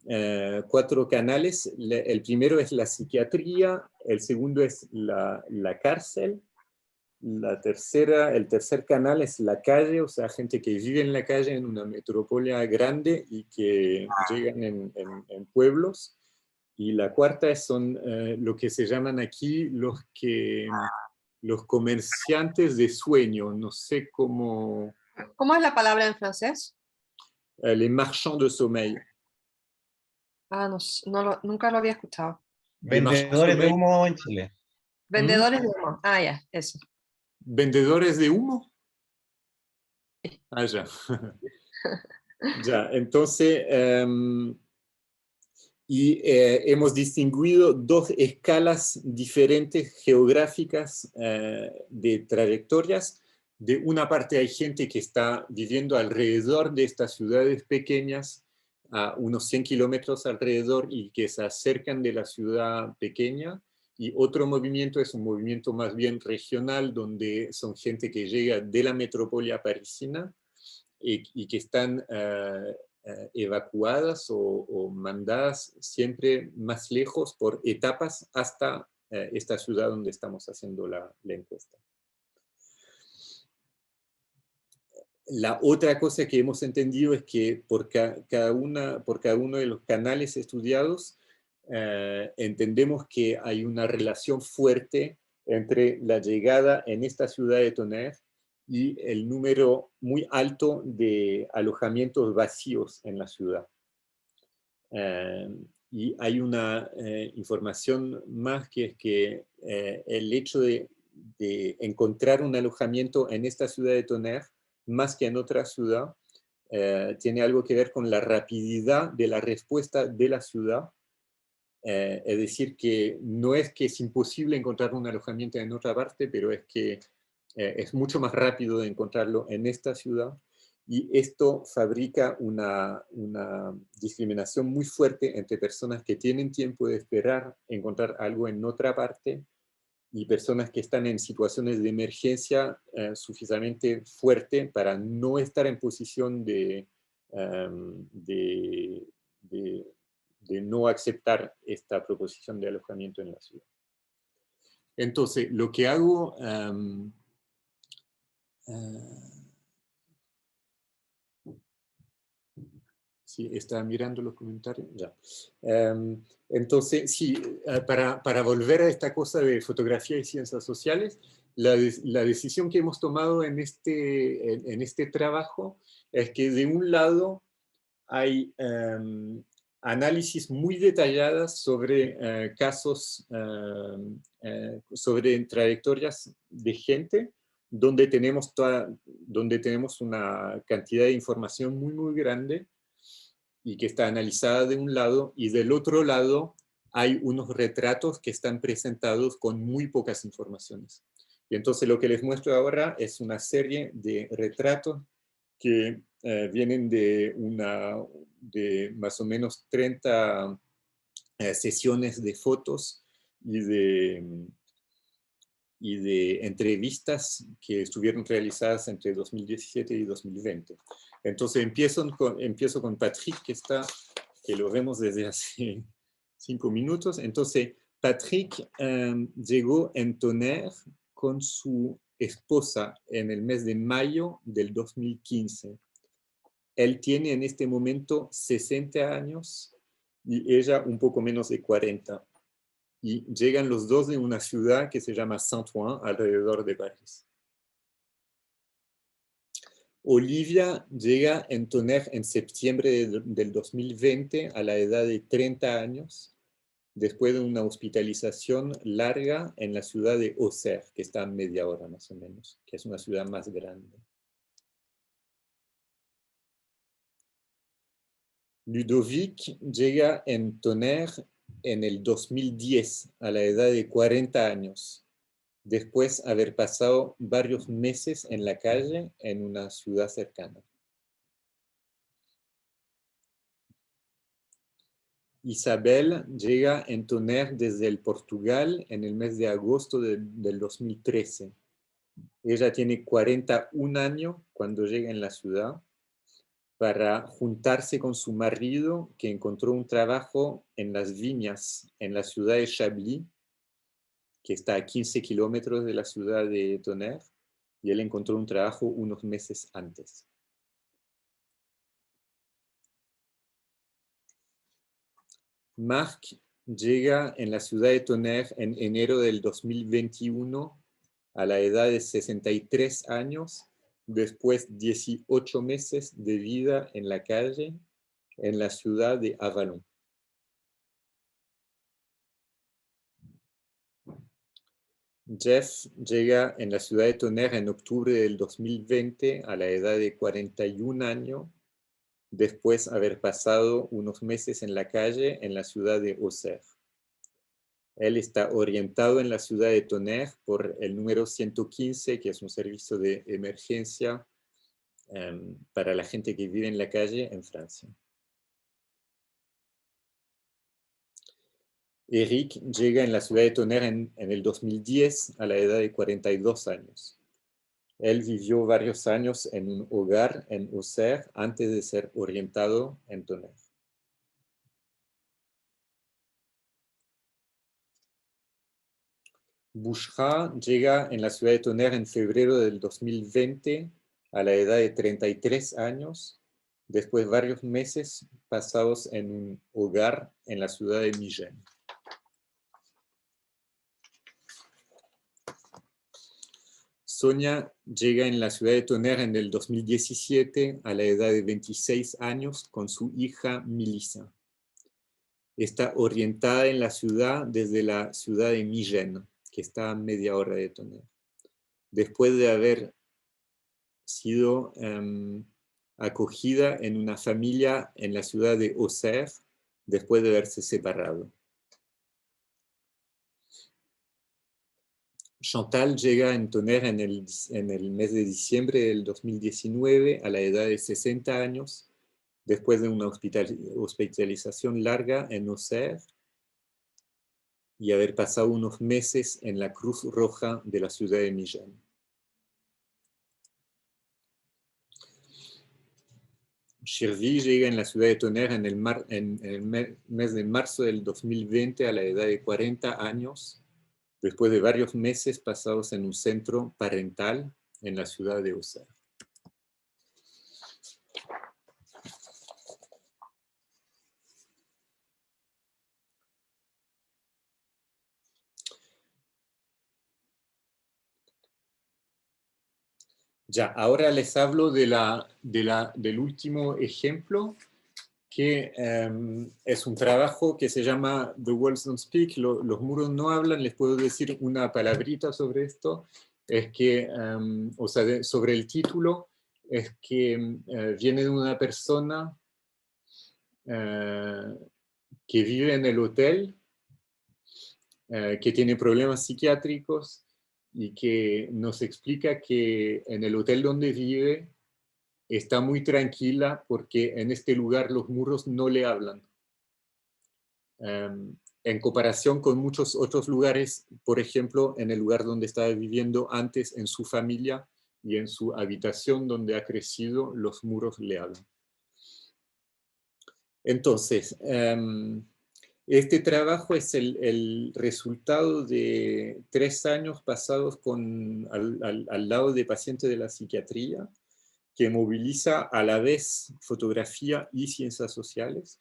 4 canales. El primero es la psiquiatría, el segundo es la cárcel, el tercer canal es la calle, o sea, gente que vive en la calle en una metrópolia grande y que llegan en pueblos. Y la cuarta son lo que se llaman aquí los comerciantes de sueño, no sé cómo... ¿Cómo es la palabra en francés? Les marchands de sommeil. Ah, nunca lo había escuchado. Vendedores de humo en Chile. Vendedores de humo. Ah, ya, eso. ¿Vendedores de humo? Ah, ya. Ya, entonces, hemos distinguido 2 escalas diferentes geográficas de trayectorias. De una parte hay gente que está viviendo alrededor de estas ciudades pequeñas, a unos 100 kilómetros alrededor, y que se acercan de la ciudad pequeña. Y otro movimiento es un movimiento más bien regional, donde son gente que llega de la metrópolia parisina y que están evacuadas o mandadas siempre más lejos por etapas hasta esta ciudad donde estamos haciendo la encuesta. La otra cosa que hemos entendido es que por cada uno de los canales estudiados entendemos que hay una relación fuerte entre la llegada en esta ciudad de Tonnerre y el número muy alto de alojamientos vacíos en la ciudad. Y hay una información más, que es que el hecho de encontrar un alojamiento en esta ciudad de Tonnerre, más que en otra ciudad, tiene algo que ver con la rapidez de la respuesta de la ciudad. Es decir, que no es que es imposible encontrar un alojamiento en otra parte, pero es que es mucho más rápido de encontrarlo en esta ciudad, y esto fabrica una discriminación muy fuerte entre personas que tienen tiempo de esperar encontrar algo en otra parte y personas que están en situaciones de emergencia suficientemente fuerte para no estar en posición de no aceptar esta proposición de alojamiento en la ciudad. Entonces, lo que hago... sí, estaba mirando los comentarios. Ya. Entonces, sí, para volver a esta cosa de fotografía y ciencias sociales, la decisión que hemos tomado en este trabajo es que de un lado hay análisis muy detalladas sobre casos, sobre trayectorias de gente, donde tenemos una cantidad de información muy, muy grande y que está analizada de un lado, y del otro lado hay unos retratos que están presentados con muy pocas informaciones. Y entonces lo que les muestro ahora es una serie de retratos que vienen de más o menos 30 sesiones de fotos y de entrevistas que estuvieron realizadas entre 2017 y 2020. Entonces empiezo con Patrick, que lo vemos desde hace 5 minutos. Entonces, Patrick llegó en Tonnerre con su esposa en el mes de mayo del 2015. Él tiene en este momento 60 años y ella un poco menos de 40. Y llegan los dos de una ciudad que se llama Saint-Ouen, alrededor de París. Olivia llega en Tonnerre en septiembre del 2020 a la edad de 30 años, después de una hospitalización larga en la ciudad de Auxerre, que está a media hora más o menos, que es una ciudad más grande. Ludovic llega en Tonnerre en el 2010 a la edad de 40 años, después de haber pasado varios meses en la calle en una ciudad cercana. Isabel llega en Tonnerre desde el Portugal en el mes de agosto del 2013. Ella tiene 41 años cuando llega en la ciudad para juntarse con su marido, que encontró un trabajo en las viñas en la ciudad de Chablis, que está a 15 kilómetros de la ciudad de Tonnerre, y él encontró un trabajo unos meses antes. Marc llega en la ciudad de Tonnerre en enero del 2021 a la edad de 63 años, después de 18 meses de vida en la calle en la ciudad de Avallon. Jeff llega en la ciudad de Tonnerre en octubre del 2020 a la edad de 41 años, después de haber pasado unos meses en la calle en la ciudad de Auxerre. Él está orientado en la ciudad de Tonnerre por el número 115, que es un servicio de emergencia para la gente que vive en la calle en Francia. Eric llega en la ciudad de Tonnerre en el 2010 a la edad de 42 años. Él vivió varios años en un hogar en Auxerre antes de ser orientado en Tonnerre. Bouchra llega en la ciudad de Tonnerre en febrero del 2020 a la edad de 33 años, después de varios meses pasados en un hogar en la ciudad de Migennes. Sonia llega en la ciudad de Tonnerre en el 2017 a la edad de 26 años con su hija Melissa. Está orientada en la ciudad desde la ciudad de Migennes, que está a media hora de Tonnerre. Después de haber sido acogida en una familia en la ciudad de Auxerre, después de haberse separado. Chantal llega en Tonnerre en el mes de diciembre del 2019 a la edad de 60 años, después de una hospitalización larga en Auxerre y haber pasado unos meses en la Cruz Roja de la ciudad de Migennes. Shervy llega en la ciudad de Tonnerre en el mes de marzo del 2020 a la edad de 40 años, después de varios meses pasados en un centro parental en la ciudad de Auxerre. Ya, ahora les hablo del último ejemplo, que es un trabajo que se llama The Walls Don't Speak, los muros no hablan. Les puedo decir una palabrita sobre esto, es que, o sea, sobre el título, es que viene de una persona que vive en el hotel, que tiene problemas psiquiátricos y que nos explica que en el hotel donde vive está muy tranquila porque en este lugar los muros no le hablan. En comparación con muchos otros lugares, por ejemplo, en el lugar donde estaba viviendo antes, en su familia y en su habitación donde ha crecido, los muros le hablan. Entonces, este trabajo es el resultado de 3 años pasados al lado de pacientes de la psiquiatría, que moviliza a la vez fotografía y ciencias sociales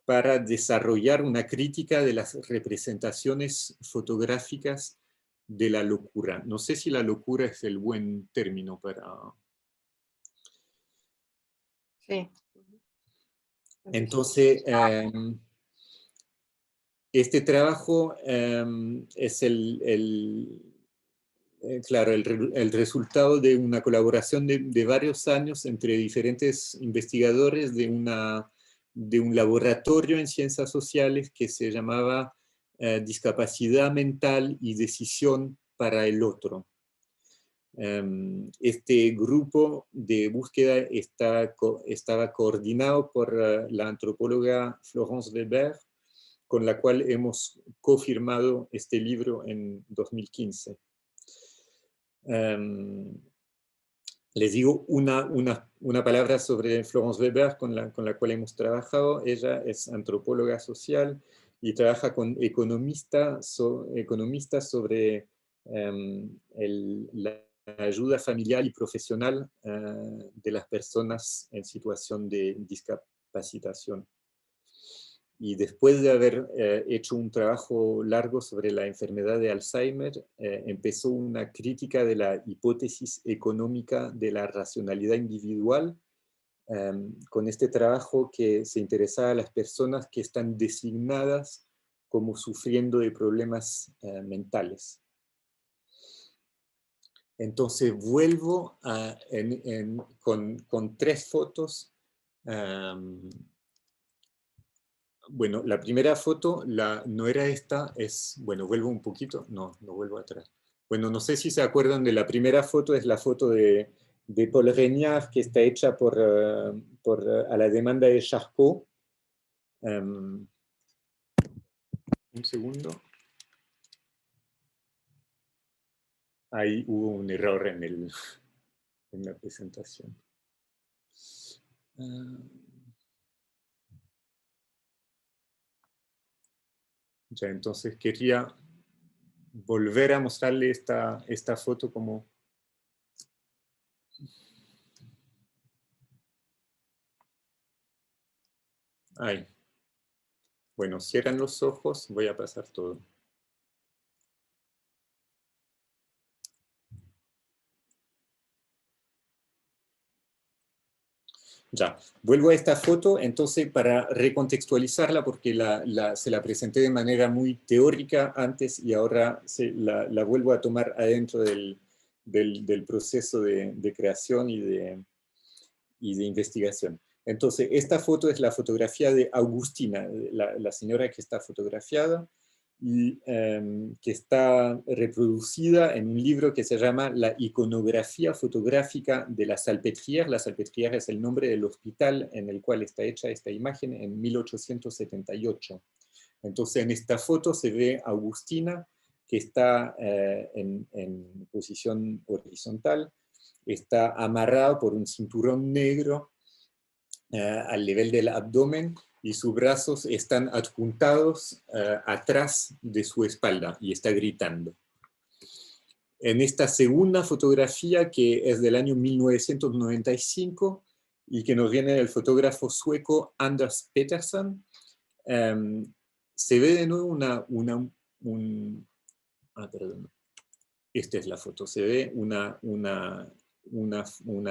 para desarrollar una crítica de las representaciones fotográficas de la locura. No sé si la locura es el buen término para... Sí. Entonces, este trabajo es claro, el resultado de una colaboración de varios años entre diferentes investigadores de un laboratorio en ciencias sociales que se llamaba Discapacidad Mental y Decisión para el Otro. Este grupo de búsqueda estaba coordinado por la antropóloga Florence Weber, con la cual hemos cofirmado este libro en 2015. Les digo una palabra sobre Florence Weber, con la cual hemos trabajado. Ella es antropóloga social y trabaja con economistas sobre la ayuda familiar y profesional de las personas en situación de discapacitación. Y después de haber hecho un trabajo largo sobre la enfermedad de Alzheimer, empezó una crítica de la hipótesis económica de la racionalidad individual, con este trabajo que se interesaba a las personas que están designadas como sufriendo de problemas mentales. Entonces vuelvo con 3 fotos. Bueno, la primera foto no era esta, bueno, vuelvo un poquito, no vuelvo atrás. Bueno, no sé si se acuerdan de la primera foto, es la foto de Paul Regnard, que está hecha a la demanda de Charcot. Un segundo. Ahí hubo un error en la presentación. Ya, entonces quería volver a mostrarle esta foto como... Ahí. Bueno, cierran los ojos, voy a pasar todo. Ya, vuelvo a esta foto, entonces, para recontextualizarla, porque se la presenté de manera muy teórica antes y ahora la vuelvo a tomar adentro del proceso de creación y de investigación. Entonces, esta foto es la fotografía de Agustina, la señora que está fotografiada, y que está reproducida en un libro que se llama La iconografía fotográfica de la Salpêtrière. La Salpêtrière es el nombre del hospital en el cual está hecha esta imagen en 1878. Entonces en esta foto se ve a Agustina, que está en posición horizontal, está amarrado por un cinturón negro al nivel del abdomen, y sus brazos están adjuntados atrás de su espalda y está gritando. En esta segunda fotografía, que es del año 1995 y que nos viene del fotógrafo sueco Anders Pettersson, se ve de nuevo perdón. Esta es la foto. Se ve una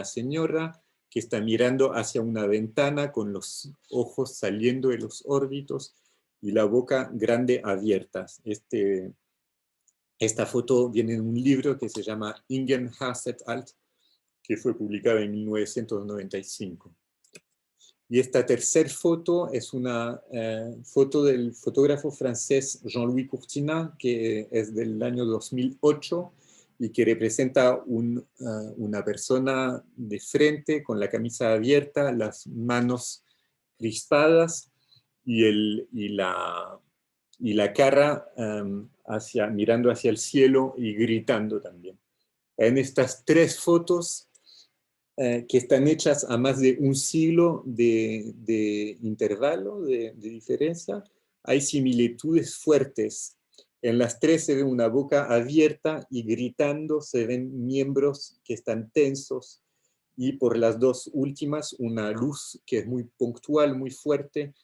señora que está mirando hacia una ventana con los ojos saliendo de los órbitos y la boca grande abierta. Esta foto viene en un libro que se llama Ingen Haas et al., que fue publicado en 1995. Y esta tercera foto es una foto del fotógrafo francés Jean-Louis Courtinat, que es del año 2008 y que representa una persona de frente con la camisa abierta, las manos crispadas y la cara mirando hacia el cielo y gritando también. En estas tres fotos, que están hechas a más de un siglo de intervalo, de diferencia, hay similitudes fuertes. En las tres se ve una boca abierta y gritando se ven miembros que están tensos, y por las dos últimas una luz que es muy puntual, muy fuerte,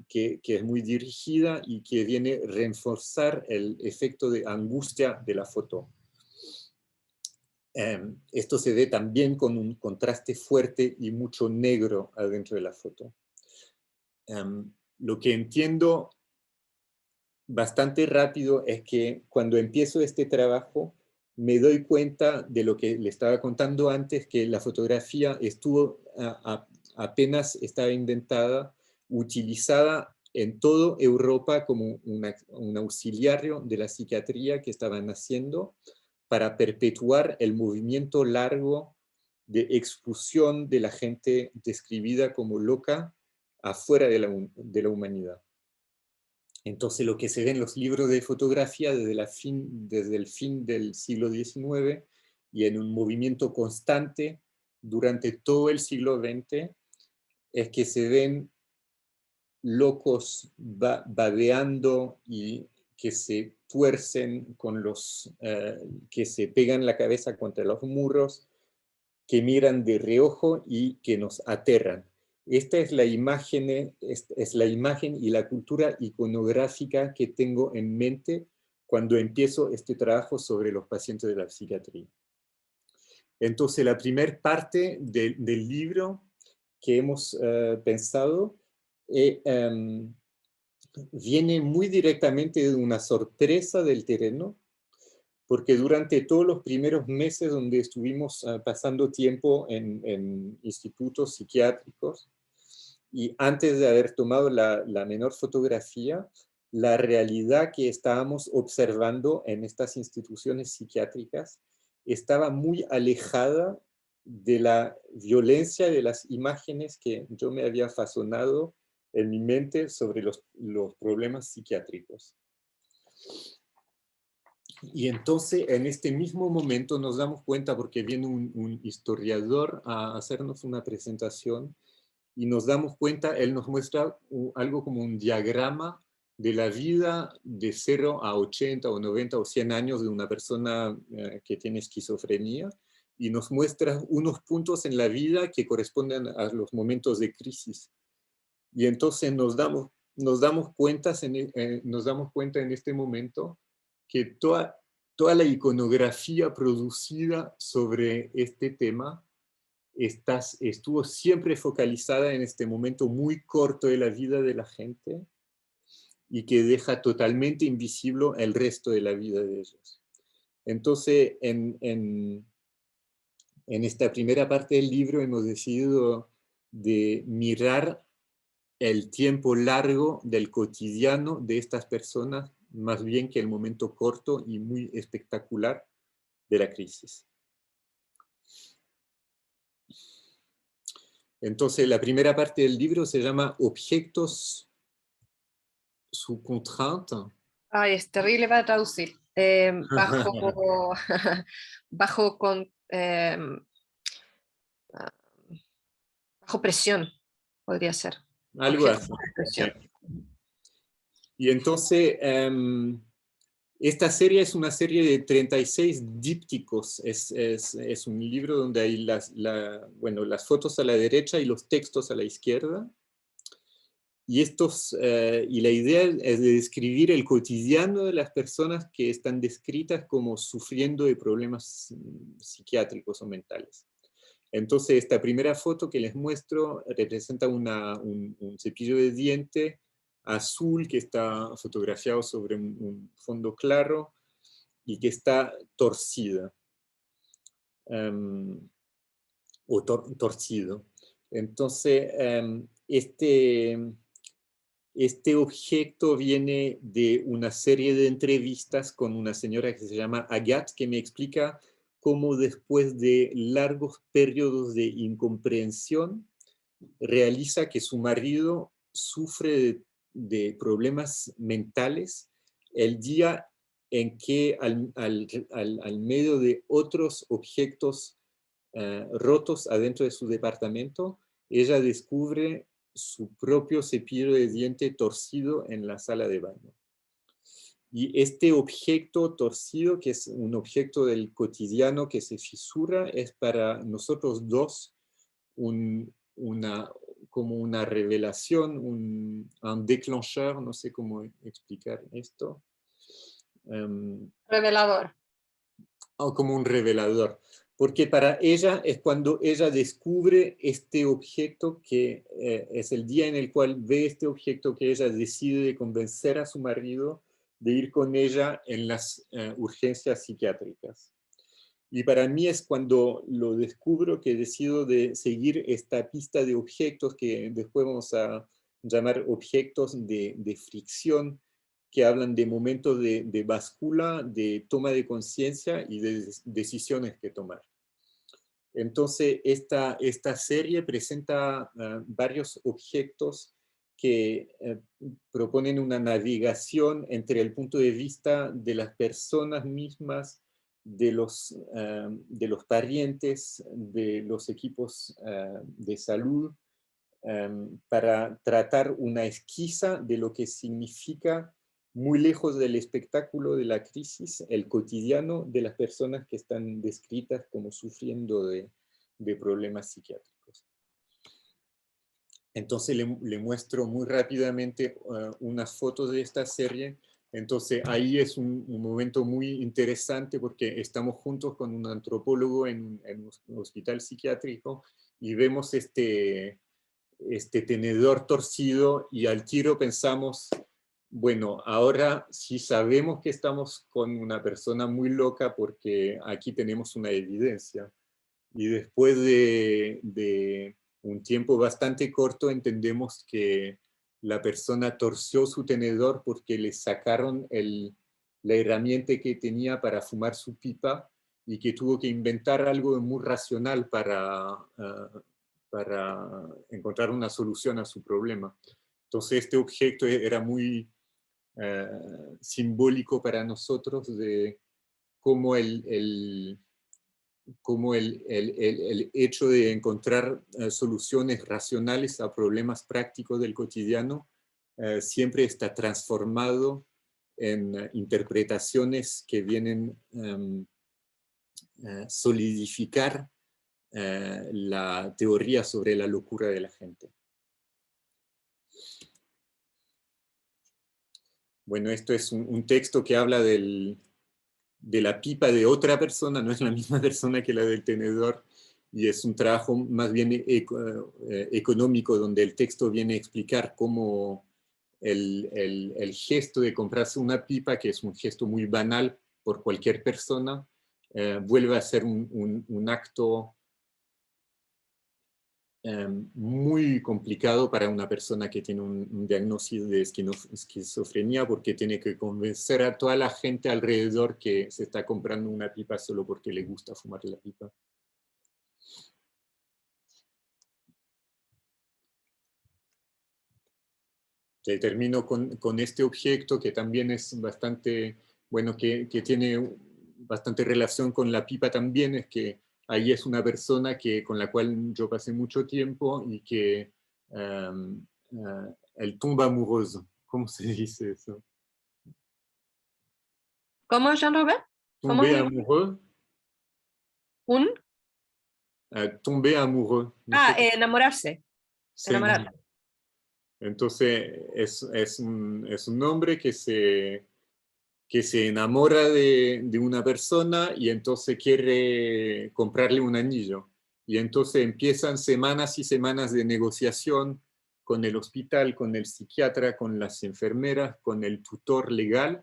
que es muy dirigida y que viene a reforzar el efecto de angustia de la foto. Esto se ve también con un contraste fuerte y mucho negro adentro de la foto. Lo que entiendo bastante rápido es que cuando empiezo este trabajo me doy cuenta de lo que le estaba contando antes, que la fotografía apenas estaba inventada, utilizada en toda Europa como un auxiliario de la psiquiatría que estaba naciendo para perpetuar el movimiento largo de expulsión de la gente describida como loca afuera de la humanidad. Entonces lo que se ve en los libros de fotografía desde el fin del siglo XIX y en un movimiento constante durante todo el siglo XX es que se ven locos babeando y que se tuercen que se pegan la cabeza contra los muros, que miran de reojo y que nos aterran. Esta es la imagen y la cultura iconográfica que tengo en mente cuando empiezo este trabajo sobre los pacientes de la psiquiatría. Entonces, la primera parte del libro que hemos pensado viene muy directamente de una sorpresa del terreno, porque durante todos los primeros meses donde estuvimos pasando tiempo en institutos psiquiátricos, y antes de haber tomado la menor fotografía, la realidad que estábamos observando en estas instituciones psiquiátricas estaba muy alejada de la violencia de las imágenes que yo me había fasonado en mi mente sobre los problemas psiquiátricos. Y entonces, en este mismo momento nos damos cuenta, porque viene un historiador a hacernos una presentación, y nos damos cuenta, él nos muestra algo como un diagrama de la vida de 0 a 80 o 90 o 100 años de una persona que tiene esquizofrenia, y nos muestra unos puntos en la vida que corresponden a los momentos de crisis. Y entonces nos damos cuenta en este momento que toda la iconografía producida sobre este tema estuvo siempre focalizada en este momento muy corto de la vida de la gente y que deja totalmente invisible el resto de la vida de ellos. Entonces, en esta primera parte del libro hemos decidido de mirar el tiempo largo del cotidiano de estas personas, más bien que el momento corto y muy espectacular de la crisis. Entonces, la primera parte del libro se llama Objetos sous contrainte. Ay, es terrible para traducir. Bajo presión, podría ser. Algo así. Sí. Y entonces, esta serie es una serie de 36 dípticos. Es un libro donde hay las fotos a la derecha y los textos a la izquierda. Y la idea es de describir el cotidiano de las personas que están descritas como sufriendo de problemas psiquiátricos o mentales. Entonces, esta primera foto que les muestro representa un cepillo de diente azul que está fotografiado sobre un fondo claro y que está torcida, o torcido. Entonces, este objeto viene de una serie de entrevistas con una señora que se llama Agathe, que me explica cómo después de largos periodos de incomprensión, realiza que su marido sufre de problemas mentales el día en que al medio de otros objetos rotos adentro de su departamento, ella descubre su propio cepillo de diente torcido en la sala de baño. Y este objeto torcido, que es un objeto del cotidiano que se fisura, es para nosotros dos como una revelación, un déclencheur, no sé cómo explicar esto. Revelador. Como un revelador. Porque para ella es cuando ella descubre este objeto, que es el día en el cual ve este objeto, que ella decide convencer a su marido de ir con ella en las urgencias psiquiátricas. Y para mí es cuando lo descubro que decido de seguir esta pista de objetos que después vamos a llamar objetos de fricción, que hablan de momentos de báscula, de toma de conciencia y de decisiones que tomar. Entonces, esta serie presenta varios objetos que proponen una navegación entre el punto de vista de las personas mismas, de los parientes, de los equipos de salud, para tratar una esquiza de lo que significa, muy lejos del espectáculo de la crisis, el cotidiano de las personas que están descritas como sufriendo de problemas psiquiátricos. Entonces le muestro muy rápidamente unas fotos de esta serie. Entonces ahí es un momento muy interesante porque estamos juntos con un antropólogo en un hospital psiquiátrico y vemos este tenedor torcido y al tiro pensamos, bueno, ahora sí sabemos que estamos con una persona muy loca porque aquí tenemos una evidencia. Y después de un tiempo bastante corto entendemos que la persona torció su tenedor porque le sacaron la herramienta que tenía para fumar su pipa y que tuvo que inventar algo muy racional para encontrar una solución a su problema. Entonces este objeto era muy simbólico para nosotros de cómo el hecho de encontrar soluciones racionales a problemas prácticos del cotidiano siempre está transformado en interpretaciones que vienen solidificar la teoría sobre la locura de la gente. Bueno, esto es un texto que habla de la pipa de otra persona, no es la misma persona que la del tenedor, y es un trabajo más bien económico, donde el texto viene a explicar cómo el gesto de comprarse una pipa, que es un gesto muy banal por cualquier persona, vuelve a ser un acto muy complicado para una persona que tiene un diagnóstico de esquizofrenia, porque tiene que convencer a toda la gente alrededor que se está comprando una pipa solo porque le gusta fumar la pipa. Y termino con este objeto que también es bastante, bueno, que tiene bastante relación con la pipa también, es que ahí es una persona con la cual yo pasé mucho tiempo y que el tombe amoureuse, ¿cómo se dice eso? ¿Cómo, Jean-Robert? Tomber amoureux. ¿Un? Tomber amoureux. No sé. Enamorarse. Sí. Enamorarse. Entonces es un hombre que se enamora de una persona y entonces quiere comprarle un anillo. Y entonces empiezan semanas y semanas de negociación con el hospital, con el psiquiatra, con las enfermeras, con el tutor legal,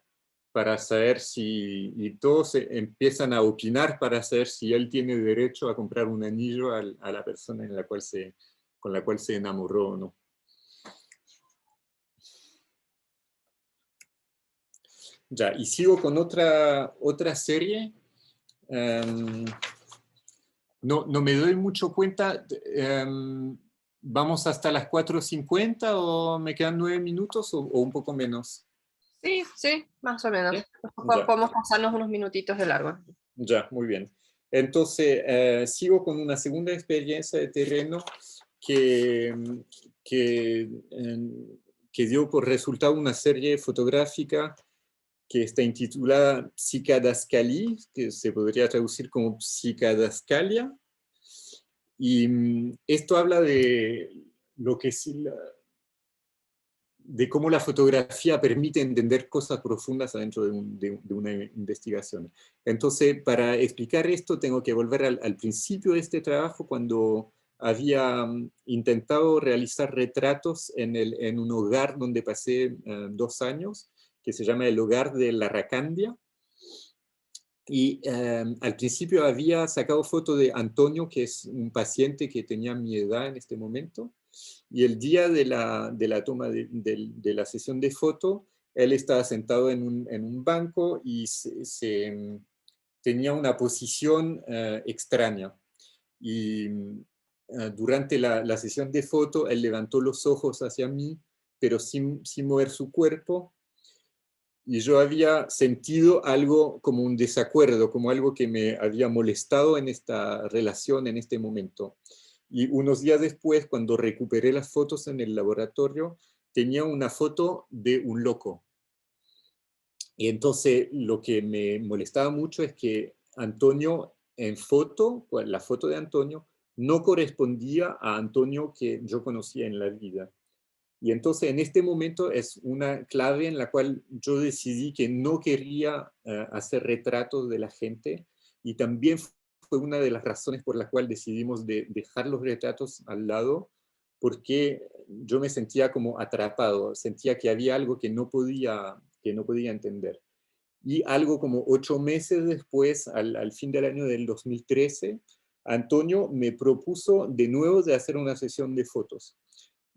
para saber si, y todos empiezan a opinar para saber si él tiene derecho a comprar un anillo a la persona con la cual se enamoró o no. Ya, y sigo con otra serie. No me doy mucho cuenta. ¿Vamos hasta las 4:50 o me quedan 9 minutos o un poco menos? Sí, sí, más o menos. ¿Sí? Ya. Podemos pasarnos unos minutitos de largo. Ya, muy bien. Entonces, sigo con una segunda experiencia de terreno que, que, que dio por resultado una serie fotográfica que está intitulada Psicadascalí, que se podría traducir como psicadascalia. Y esto habla de lo que sí, de cómo la fotografía permite entender cosas profundas adentro de una investigación. Entonces, para explicar esto, tengo que volver al principio de este trabajo, cuando había intentado realizar retratos en un hogar donde pasé 2 años, que se llama el Hogar de la Racandia. Y al principio había sacado foto de Antonio, que es un paciente que tenía mi edad en este momento. Y el día de la toma de la sesión de foto, él estaba sentado en un banco y tenía una posición extraña. Y durante la sesión de foto, él levantó los ojos hacia mí, pero sin mover su cuerpo. Y yo había sentido algo como un desacuerdo, como algo que me había molestado en esta relación, en este momento. Y unos días después, cuando recuperé las fotos en el laboratorio, tenía una foto de un loco. Y entonces lo que me molestaba mucho es que Antonio en foto, la foto de Antonio, no correspondía a Antonio que yo conocía en la vida. Y entonces en este momento es una clave en la cual yo decidí que no quería hacer retratos de la gente, y también fue una de las razones por las cuales decidimos dejar los retratos al lado, porque yo me sentía como atrapado, sentía que había algo que no podía entender. Y algo como 8 meses después, al fin del año del 2013, Antonio me propuso de nuevo de hacer una sesión de fotos.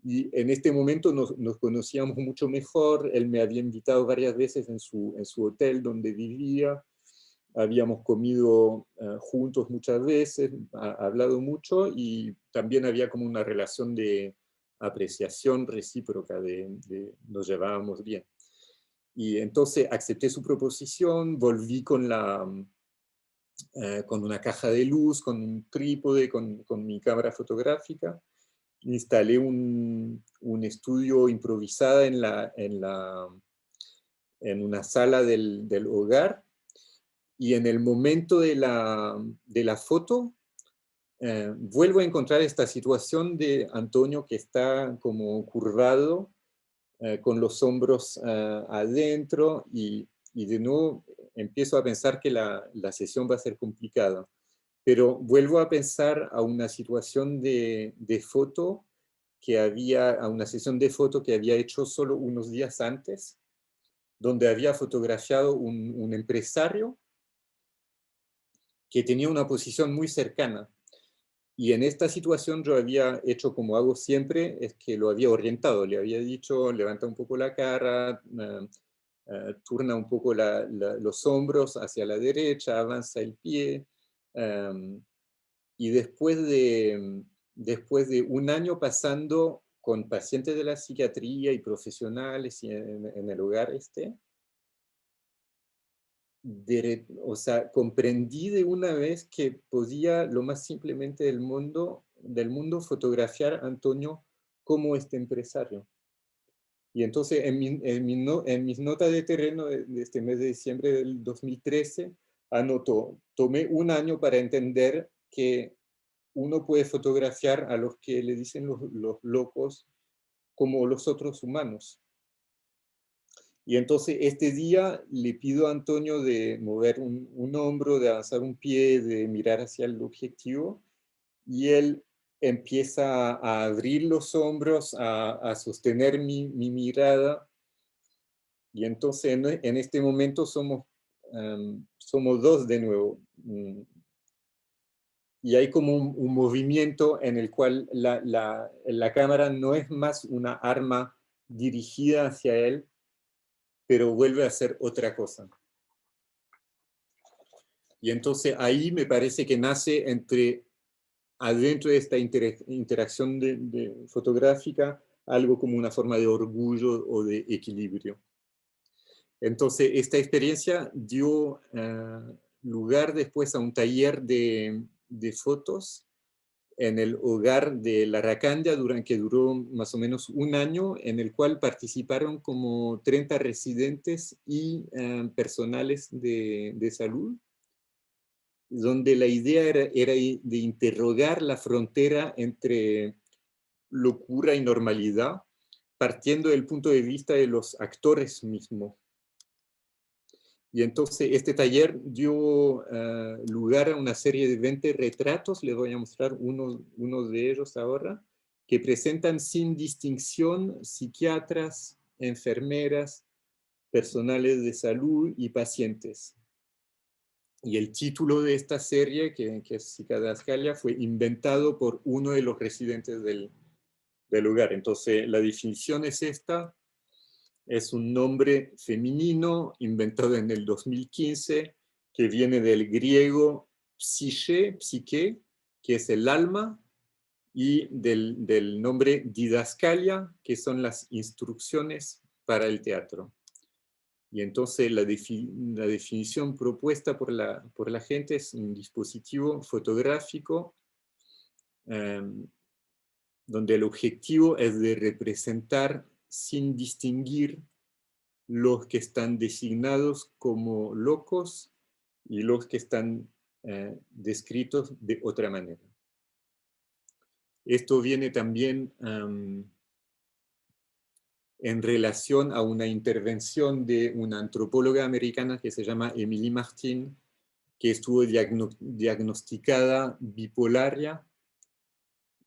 Y en este momento nos conocíamos mucho mejor. Él me había invitado varias veces en su hotel donde vivía. Habíamos comido juntos muchas veces, hablado mucho, y también había como una relación de apreciación recíproca, nos llevábamos bien. Y entonces acepté su proposición, volví con una caja de luz, con un trípode, con mi cámara fotográfica. Instalé un estudio improvisado en una sala del hogar, y en el momento de la foto vuelvo a encontrar esta situación de Antonio que está como curvado, con los hombros adentro, y de nuevo empiezo a pensar que la sesión va a ser complicada. Pero vuelvo a pensar a una situación de foto a una sesión de foto que había hecho solo unos días antes, donde había fotografiado un empresario que tenía una posición muy cercana. Y en esta situación yo había hecho como hago siempre, es que lo había orientado, le había dicho, levanta un poco la cara, turna un poco los hombros hacia la derecha, avanza el pie. Y después de un año pasando con pacientes de la psiquiatría y profesionales y en el hogar o sea, comprendí de una vez que podía lo más simplemente del mundo fotografiar a Antonio como este empresario. Y entonces en mis notas de terreno de este mes de diciembre del 2013, tomé un año para entender que uno puede fotografiar a los que le dicen los locos como los otros humanos. Y entonces este día le pido a Antonio de mover un hombro, de avanzar un pie, de mirar hacia el objetivo, y él empieza a abrir los hombros, a sostener mi mirada, y entonces en este momento somos dos de nuevo. Y hay como un movimiento en el cual la cámara no es más una arma dirigida hacia él, pero vuelve a ser otra cosa. Y entonces ahí me parece que nace adentro de esta interacción fotográfica, algo como una forma de orgullo o de equilibrio. Entonces, esta experiencia dio lugar después a un taller de fotos en el hogar de Laracandia, que duró más o menos un año, en el cual participaron como 30 residentes y personales de salud, donde la idea era de interrogar la frontera entre locura y normalidad, partiendo del punto de vista de los actores mismos. Y entonces este taller dio lugar a una serie de 20 retratos, les voy a mostrar uno de ellos ahora, que presentan sin distinción psiquiatras, enfermeras, personales de salud y pacientes. Y el título de esta serie, que es Psicadascalia, fue inventado por uno de los residentes del lugar. Entonces la definición es esta: es un nombre femenino inventado en el 2015 que viene del griego psique, que es el alma, y del nombre didascalia, que son las instrucciones para el teatro. Y entonces la definición propuesta por la gente es un dispositivo fotográfico donde el objetivo es de representar sin distinguir los que están designados como locos y los que están descritos de otra manera. Esto viene también en relación a una intervención de una antropóloga americana que se llama Emily Martin, que estuvo diagnosticada bipolaria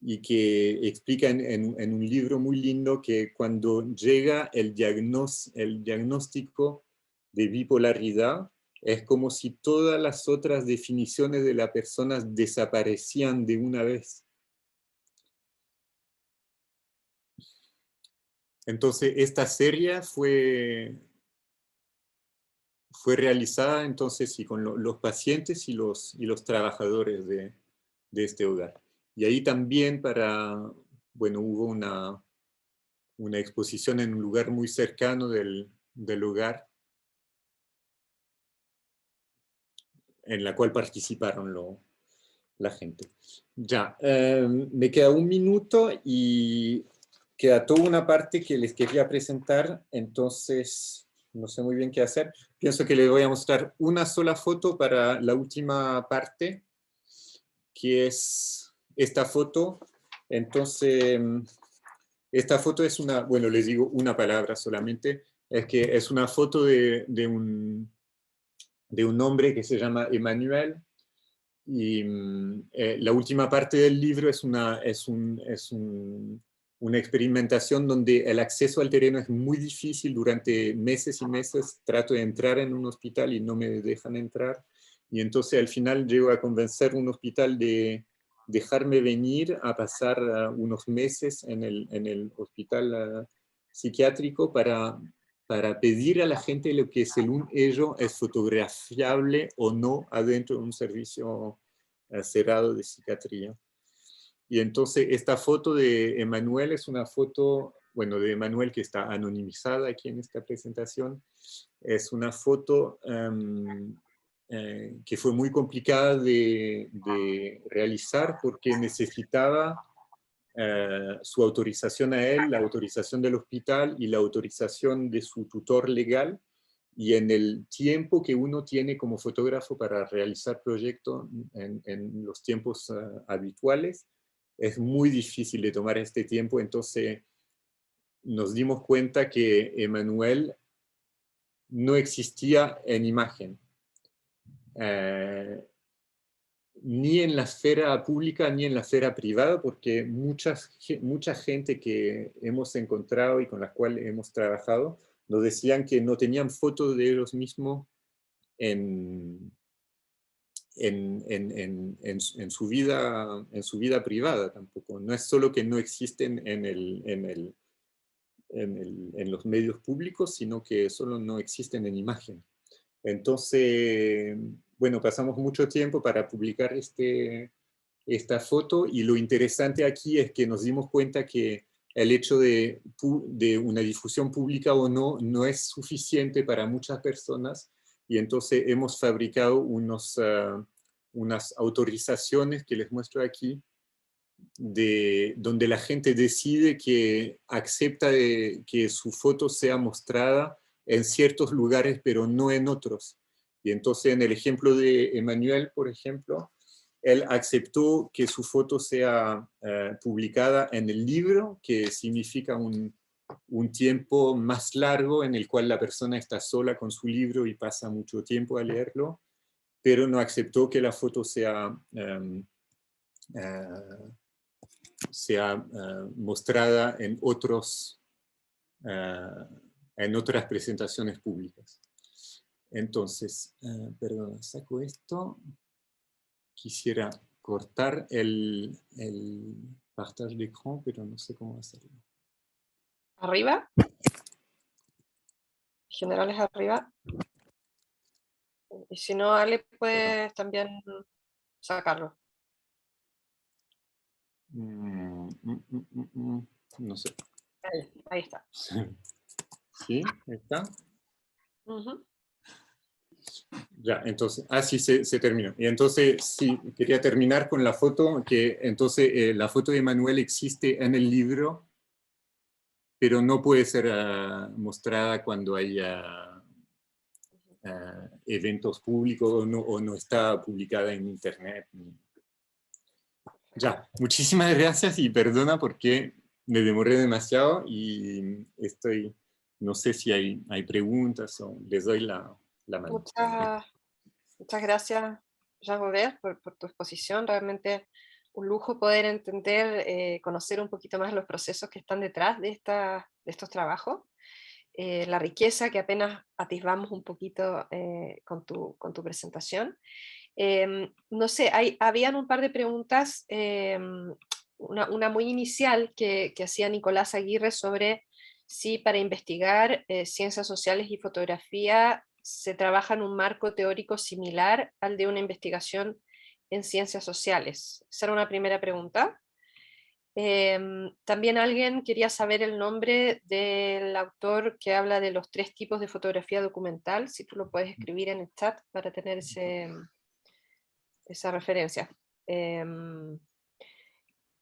y que explica en un libro muy lindo que cuando llega el diagnóstico de bipolaridad, es como si todas las otras definiciones de la persona desaparecían de una vez. Entonces, esta serie fue realizada entonces sí, con los pacientes y los trabajadores de este hogar. Y ahí también hubo una exposición en un lugar muy cercano del hogar, en la cual participaron la gente. Ya, me queda un minuto y queda toda una parte que les quería presentar, entonces no sé muy bien qué hacer. Pienso que les voy a mostrar una sola foto para la última parte, que es esta foto. Entonces, esta foto es les digo una palabra solamente, es que es una foto de un hombre que se llama Emmanuel, y la última parte del libro es una experimentación donde el acceso al terreno es muy difícil. Durante meses y meses trato de entrar en un hospital y no me dejan entrar, y entonces al final llego a convencer a un hospital de dejarme venir a pasar unos meses en el hospital psiquiátrico para pedir a la gente lo que según ellos es fotografiable o no adentro de un servicio cerrado de psiquiatría. Y entonces esta foto de Emmanuel es una foto, de Emmanuel que está anonimizada aquí en esta presentación. Es una foto que fue muy complicada de realizar porque necesitaba su autorización a él, la autorización del hospital y la autorización de su tutor legal. Y en el tiempo que uno tiene como fotógrafo para realizar proyectos en los tiempos habituales, es muy difícil de tomar este tiempo. Entonces nos dimos cuenta que Emmanuel no existía en imagen. ni en la esfera pública ni en la esfera privada, porque mucha gente que hemos encontrado y con la cual hemos trabajado nos decían que no tenían fotos de ellos mismos en su vida privada tampoco. No es solo que no existen en los medios públicos, sino que solo no existen en imagen. Entonces, bueno, pasamos mucho tiempo para publicar esta foto, y lo interesante aquí es que nos dimos cuenta que el hecho de una difusión pública o no, no es suficiente para muchas personas, y entonces hemos fabricado unas autorizaciones que les muestro aquí, donde la gente decide que acepta que su foto sea mostrada en ciertos lugares, pero no en otros. Y entonces en el ejemplo de Emanuel, por ejemplo, él aceptó que su foto sea publicada en el libro, que significa un tiempo más largo en el cual la persona está sola con su libro y pasa mucho tiempo a leerlo, pero no aceptó que la foto sea mostrada en otras presentaciones públicas. Entonces, perdón, saco esto. Quisiera cortar el partage d'écran, pero no sé cómo hacerlo. ¿Arriba? Generales arriba. Y si no, Ale, puedes también sacarlo. No sé. Ahí está. ¿Sí? ¿Está? Uh-huh. Ya, entonces, sí, se terminó. Y entonces, sí, quería terminar con la foto, que entonces la foto de Manuel existe en el libro, pero no puede ser mostrada cuando haya eventos públicos o no está publicada en internet. Ya, muchísimas gracias y perdona porque me demoré demasiado y no sé si hay preguntas o les doy la mano. Muchas gracias, Jean-Robert, por tu exposición. Realmente un lujo poder entender, conocer un poquito más los procesos que están detrás de estos trabajos. La riqueza que apenas atisbamos un poquito con tu presentación. No sé, habían un par de preguntas, una muy inicial que hacía Nicolás Aguirre sobre si para investigar ciencias sociales y fotografía se trabaja en un marco teórico similar al de una investigación en ciencias sociales. Esa era una primera pregunta. También alguien quería saber el nombre del autor que habla de los 3 tipos de fotografía documental, si tú lo puedes escribir en el chat para tener esa referencia.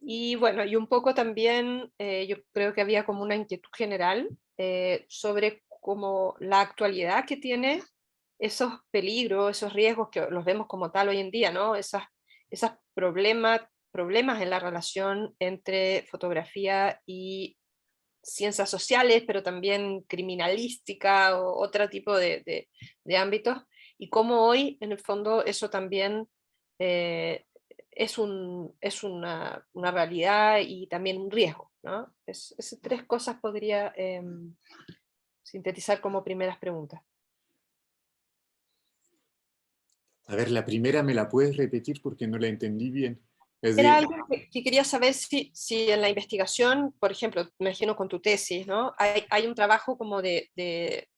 Y bueno, y un poco también yo creo que había como una inquietud general sobre como la actualidad que tiene esos peligros, esos riesgos que los vemos como tal hoy en día, ¿no? Esas problemas en la relación entre fotografía y ciencias sociales, pero también criminalística o otro tipo de ámbitos, y cómo hoy, en el fondo, eso también es una realidad y también un riesgo, ¿no? Esas 3 cosas podría sintetizar como primeras preguntas. A ver, la primera me la puedes repetir porque no la entendí bien. Era algo que quería saber si en la investigación, por ejemplo, me imagino con tu tesis, ¿no? Hay un trabajo como de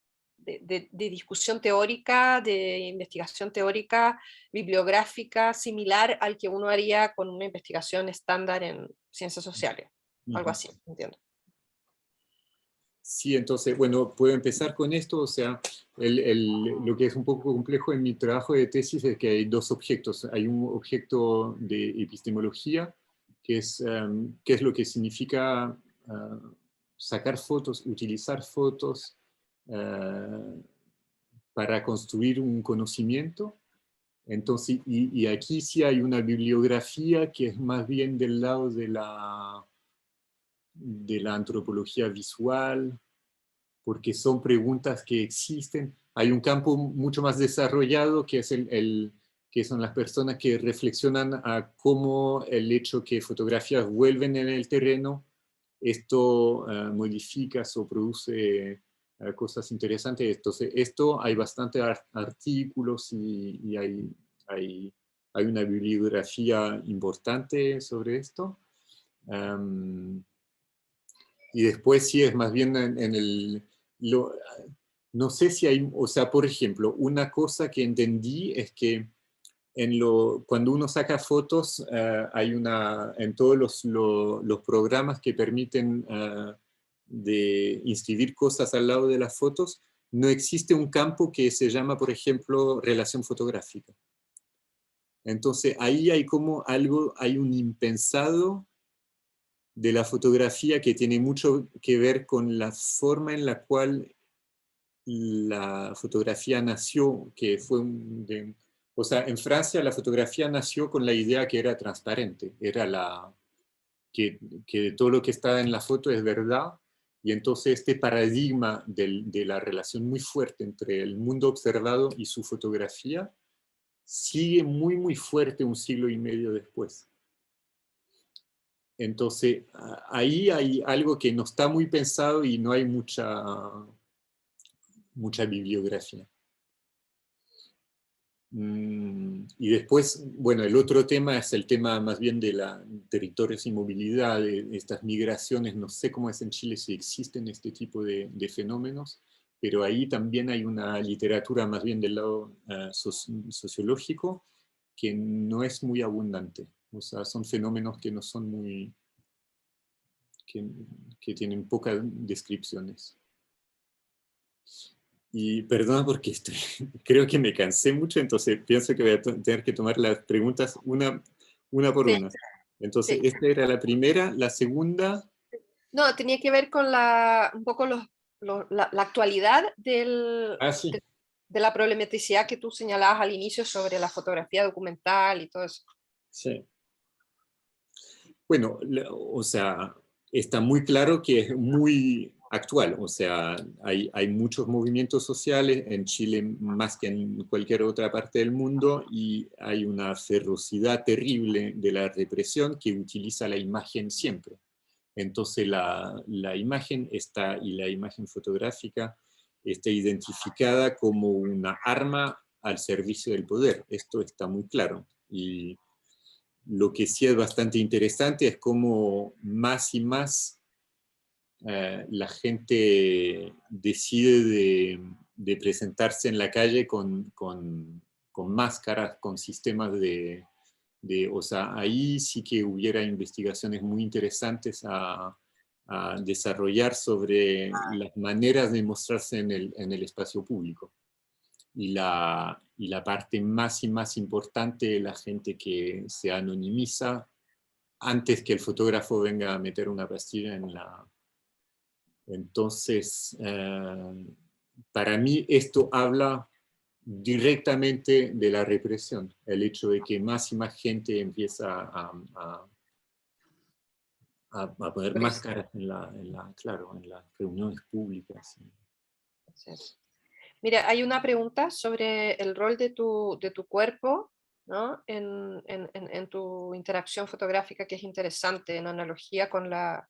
discusión teórica, de investigación teórica, bibliográfica, similar al que uno haría con una investigación estándar en ciencias sociales. Algo así, entiendo. Sí, entonces, bueno, puedo empezar con esto. O sea, lo que es un poco complejo en mi trabajo de tesis es que hay 2 objetos. Hay un objeto de epistemología, que es lo que significa sacar fotos, utilizar fotos para construir un conocimiento. Entonces, y aquí sí hay una bibliografía que es más bien del lado de la antropología visual, porque son preguntas que existen. Hay un campo mucho más desarrollado que es que son las personas que reflexionan a cómo el hecho que fotografías vuelven en el terreno, esto modifica o produce cosas interesantes. Entonces, hay bastantes artículos y hay una bibliografía importante sobre esto. Y después sí es más bien en el... no sé si hay, o sea, por ejemplo, una cosa que entendí es que cuando uno saca fotos, hay en todos los programas que permiten de inscribir cosas al lado de las fotos, no existe un campo que se llama, por ejemplo, relación fotográfica. Entonces ahí hay como algo, hay un impensado de la fotografía que tiene mucho que ver con la forma en la cual la fotografía nació, que fue o sea, en Francia la fotografía nació con la idea que era transparente, era que todo lo que está en la foto es verdad, y entonces este paradigma de la relación muy fuerte entre el mundo observado y su fotografía sigue muy, muy fuerte un siglo y medio después. Entonces, ahí hay algo que no está muy pensado y no hay mucha bibliografía. Y después, bueno, el otro tema es el tema más bien de territorios y movilidad, de estas migraciones. No sé cómo es en Chile, si existen este tipo de fenómenos, pero ahí también hay una literatura más bien del lado sociológico que no es muy abundante. O sea, son fenómenos que no son muy... que tienen pocas descripciones. Y perdona porque creo que me cansé mucho, entonces pienso que voy a tener que tomar las preguntas una por Sí, una. Entonces, sí. esta era la primera. La segunda... No, tenía que ver con un poco la actualidad sí. de la problematicidad que tú señalabas al inicio sobre la fotografía documental y todo eso. Sí. Bueno, o sea, está muy claro que es muy actual. O sea, hay muchos movimientos sociales en Chile más que en cualquier otra parte del mundo, y hay una ferocidad terrible de la represión que utiliza la imagen siempre. Entonces la imagen y la imagen fotográfica está identificada como una arma al servicio del poder. Esto está muy claro. Y lo que sí es bastante interesante es cómo más y más la gente decide de presentarse en la calle con máscaras, con sistemas o sea, ahí sí que hubiera investigaciones muy interesantes a desarrollar sobre las maneras de mostrarse en el espacio público. Y la parte más y más importante de la gente que se anonimiza antes que el fotógrafo venga a meter una pastilla en la... Entonces, para mí esto habla directamente de la represión, el hecho de que más y más gente empieza a poner máscaras claro, en las reuniones públicas. Sí. Mira, hay una pregunta sobre el rol de tu cuerpo, ¿no? en tu interacción fotográfica, que es interesante, en analogía con la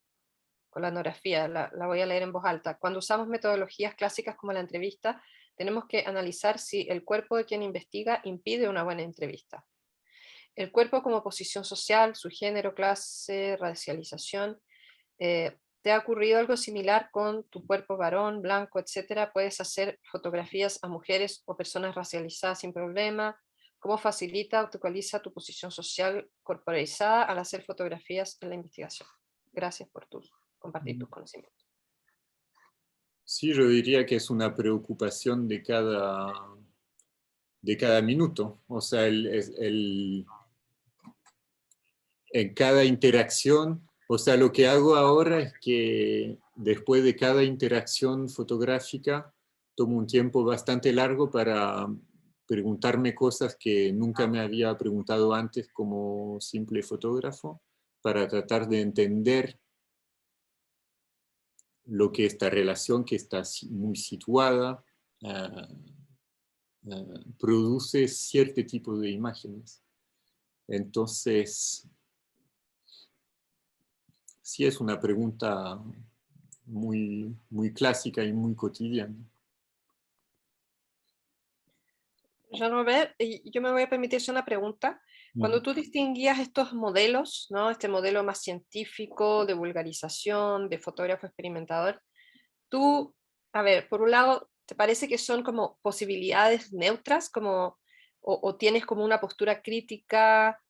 etnografía. La voy a leer en voz alta. Cuando usamos metodologías clásicas como la entrevista, tenemos que analizar si el cuerpo de quien investiga impide una buena entrevista. El cuerpo como posición social, su género, clase, racialización. ¿Te ha ocurrido algo similar con tu cuerpo varón, blanco, etcétera? ¿Puedes hacer fotografías a mujeres o personas racializadas sin problema? ¿Cómo facilita o actualiza tu posición social corporalizada al hacer fotografías en la investigación? Gracias por compartir tus conocimientos. Sí, yo diría que es una preocupación de cada minuto. O sea, en cada interacción, o sea, lo que hago ahora es que después de cada interacción fotográfica tomo un tiempo bastante largo para preguntarme cosas que nunca me había preguntado antes como simple fotógrafo, para tratar de entender lo que esta relación que está muy situada, produce cierto tipo de imágenes. Entonces, sí es una pregunta muy, muy clásica y muy cotidiana. Jean-Robert, y yo me voy a permitir hacer una pregunta. Cuando tú distinguías estos modelos, ¿no? Este modelo más científico, de vulgarización, de fotógrafo experimentador, tú, a ver, por un lado, ¿te parece que son como posibilidades neutras, como, o tienes como una postura crítica,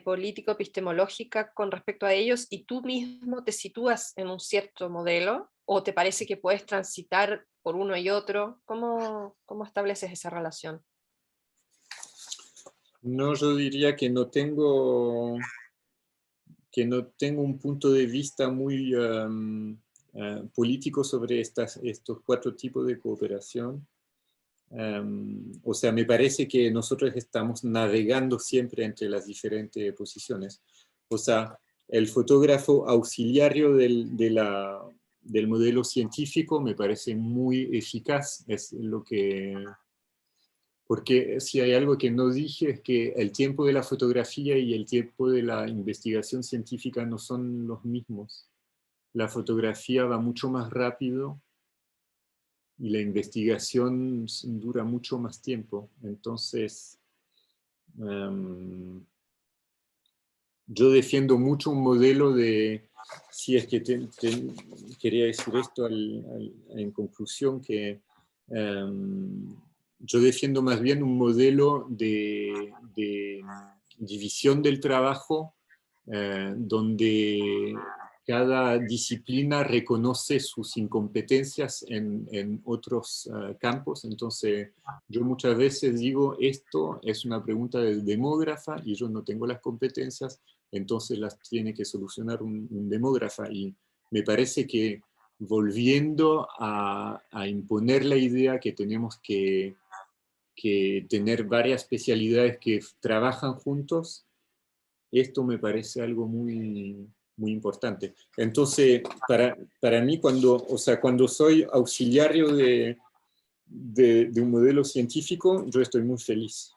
político-epistemológica con respecto a ellos, y tú mismo te sitúas en un cierto modelo, o te parece que puedes transitar por uno y otro? ¿Cómo estableces esa relación? No, yo diría que no tengo un punto de vista muy político sobre estos 4 tipos de cooperación. O sea, me parece que nosotros estamos navegando siempre entre las diferentes posiciones. O sea, el fotógrafo auxiliario del modelo científico me parece muy eficaz, es lo que... Porque si hay algo que no dije es que el tiempo de la fotografía y el tiempo de la investigación científica no son los mismos. La fotografía va mucho más rápido y la investigación dura mucho más tiempo. Entonces, yo defiendo mucho un modelo de, si es que quería decir esto en conclusión, que yo defiendo más bien un modelo de división del trabajo donde cada disciplina reconoce sus incompetencias en otros campos. Entonces, yo muchas veces digo, esto es una pregunta del demógrafa y yo no tengo las competencias, entonces las tiene que solucionar un demógrafa. Y me parece que volviendo a imponer la idea que tenemos que tener varias especialidades que trabajan juntos, esto me parece algo muy, muy importante. Entonces, para mí, cuando soy auxiliario de un modelo científico, yo estoy muy feliz.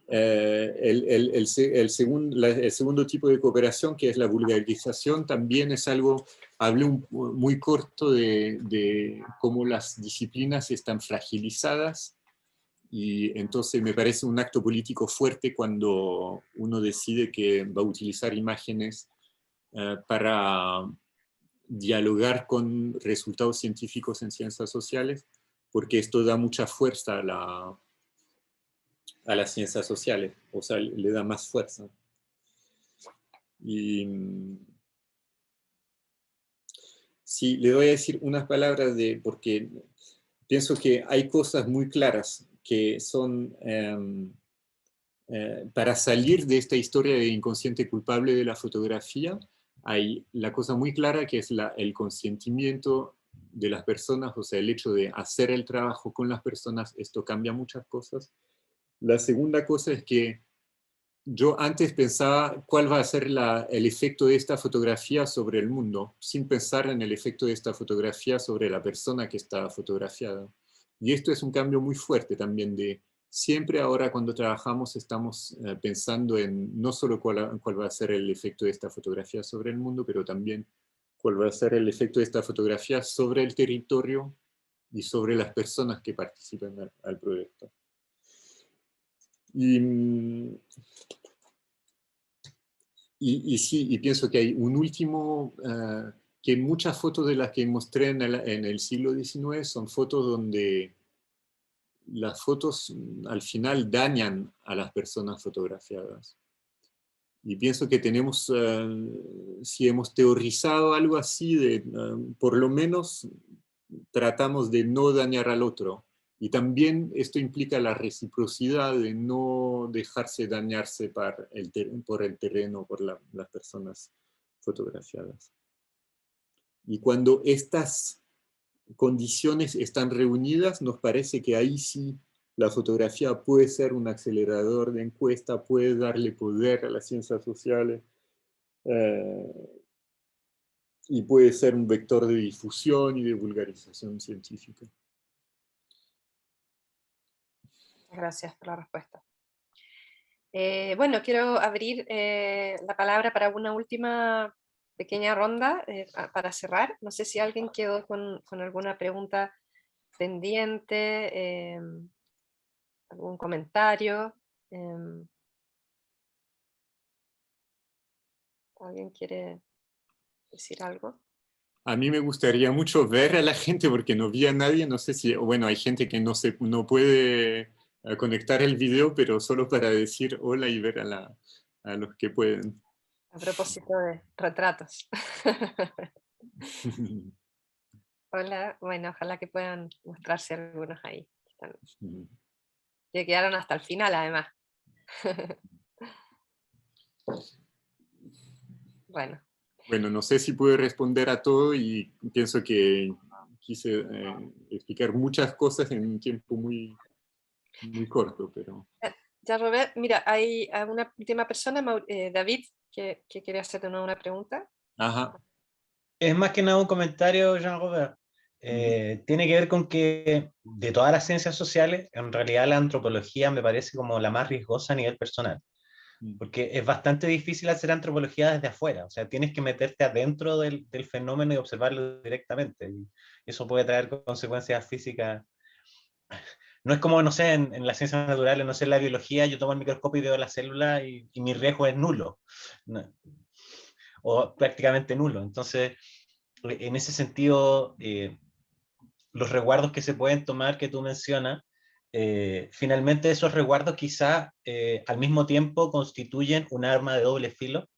El segundo tipo de cooperación, que es la vulgarización, también es algo, hablé muy corto de cómo las disciplinas están fragilizadas, y entonces me parece un acto político fuerte cuando uno decide que va a utilizar imágenes para dialogar con resultados científicos en ciencias sociales, porque esto da mucha fuerza a las ciencias sociales, o sea, le da más fuerza. Y sí, le voy a decir unas palabras porque pienso que hay cosas muy claras que son, para salir de esta historia de inconsciente culpable de la fotografía, hay la cosa muy clara que es el consentimiento de las personas, o sea, el hecho de hacer el trabajo con las personas, esto cambia muchas cosas. La segunda cosa es que yo antes pensaba cuál va a ser el efecto de esta fotografía sobre el mundo, sin pensar en el efecto de esta fotografía sobre la persona que está fotografiada. Y esto es un cambio muy fuerte también de siempre ahora cuando trabajamos estamos pensando en no solo cuál va a ser el efecto de esta fotografía sobre el mundo, pero también cuál va a ser el efecto de esta fotografía sobre el territorio y sobre las personas que participan al proyecto. Y sí, y pienso que hay un último, que muchas fotos de las que mostré en el siglo XIX son fotos donde las fotos al final dañan a las personas fotografiadas. Y pienso que tenemos, si hemos teorizado algo así, por lo menos tratamos de no dañar al otro. Y también esto implica la reciprocidad de no dejarse dañarse por el terreno, por las personas fotografiadas. Y cuando estas condiciones están reunidas, nos parece que ahí sí la fotografía puede ser un acelerador de encuesta, puede darle poder a las ciencias sociales, y puede ser un vector de difusión y de vulgarización científica. Gracias por la respuesta. Bueno, quiero abrir la palabra para una última pequeña ronda para cerrar. No sé si alguien quedó con alguna pregunta pendiente, algún comentario. ¿Alguien quiere decir algo? A mí me gustaría mucho ver a la gente porque no vi a nadie, no sé si, bueno, hay gente que no puede conectar el video, pero solo para decir hola y ver a los que pueden. A propósito de retratos. Hola, bueno, ojalá que puedan mostrarse algunos ahí. Que quedaron hasta el final, además. Bueno. Bueno, no sé si pude responder a todo y pienso que quise explicar muchas cosas en un tiempo muy, muy corto, pero... Ya, Robert, mira, hay una última persona, David, que quiere hacerte una pregunta. Ajá. Es más que nada un comentario, Jean-Robert. Tiene que ver con que de todas las ciencias sociales, en realidad la antropología me parece como la más riesgosa a nivel personal, porque es bastante difícil hacer antropología desde afuera, o sea, tienes que meterte adentro del fenómeno y observarlo directamente, y eso puede traer consecuencias físicas. No es como, no sé, en las ciencias naturales, no sé, en la biología, yo tomo el microscopio y veo la célula y mi riesgo es nulo, o prácticamente nulo. Entonces, en ese sentido, los resguardos que se pueden tomar que tú mencionas, finalmente esos resguardos quizás al mismo tiempo constituyen un arma de doble filo.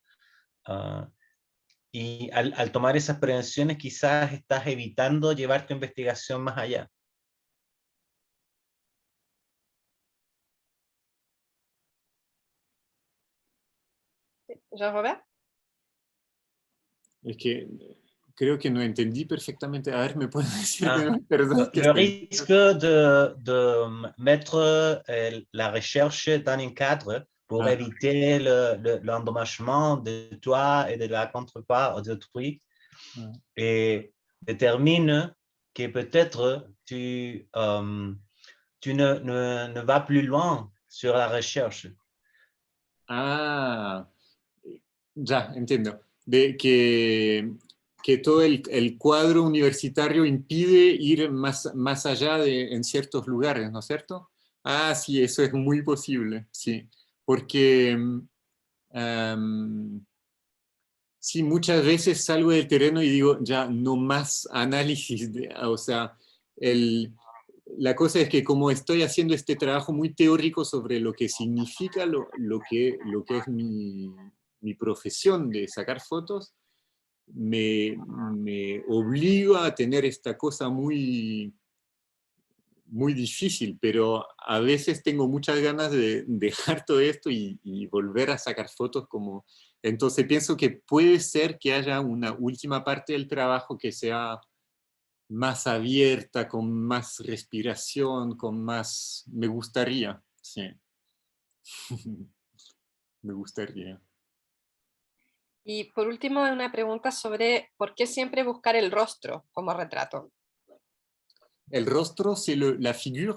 Y al tomar esas prevenciones quizás estás evitando llevar tu investigación más allá. Jean-Robert. Es que creo que no entendí perfectamente. A ver, ¿me puedes decir de nuevo? Perdón, que Le estoy... risque de mettre la recherche dans un cadre pour éviter l'endommagement de toi et de la contrepart d'autrui, et détermine que peut-être tu ne vas plus loin sur la recherche. Ah, ya, entiendo. De que todo el cuadro universitario impide ir más allá en ciertos lugares, ¿no es cierto? Ah, sí, eso es muy posible, sí. Porque sí, muchas veces salgo del terreno y digo, ya, no más análisis. O sea, la cosa es que como estoy haciendo este trabajo muy teórico sobre lo que significa lo que es mi profesión de sacar fotos, me obligo a tener esta cosa muy, muy difícil, pero a veces tengo muchas ganas de dejar todo esto y volver a sacar fotos como... Entonces pienso que puede ser que haya una última parte del trabajo que sea más abierta, con más respiración, con más... Me gustaría, sí. Me gustaría. Y por último, una pregunta sobre por qué siempre buscar el rostro como retrato. ¿El rostro, c'est la figure?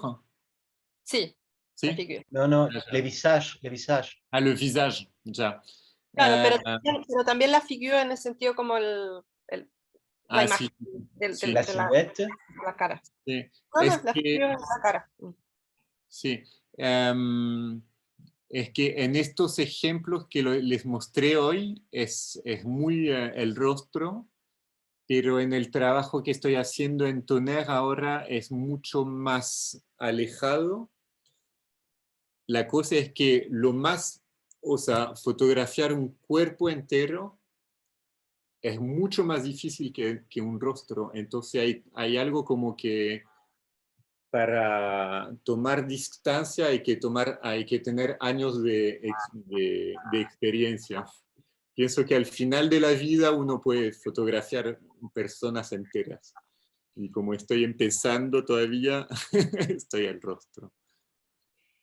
Sí, la ¿Sí? figura. No, le visage, le visage. Ah, le visage, ya. Claro, pero también la figura en el sentido como la imagen sí. La silueta. de la cara. Sí. No, Es la que, figura de la cara. sí. Es que en estos ejemplos que les mostré hoy es muy el rostro, pero en el trabajo que estoy haciendo en Tonnerre ahora es mucho más alejado. La cosa es que o sea, fotografiar un cuerpo entero es mucho más difícil que un rostro. Entonces hay algo como que para tomar distancia hay que tener años de experiencia. Pienso que al final de la vida uno puede fotografiar personas enteras. Y como estoy empezando todavía, estoy al rostro.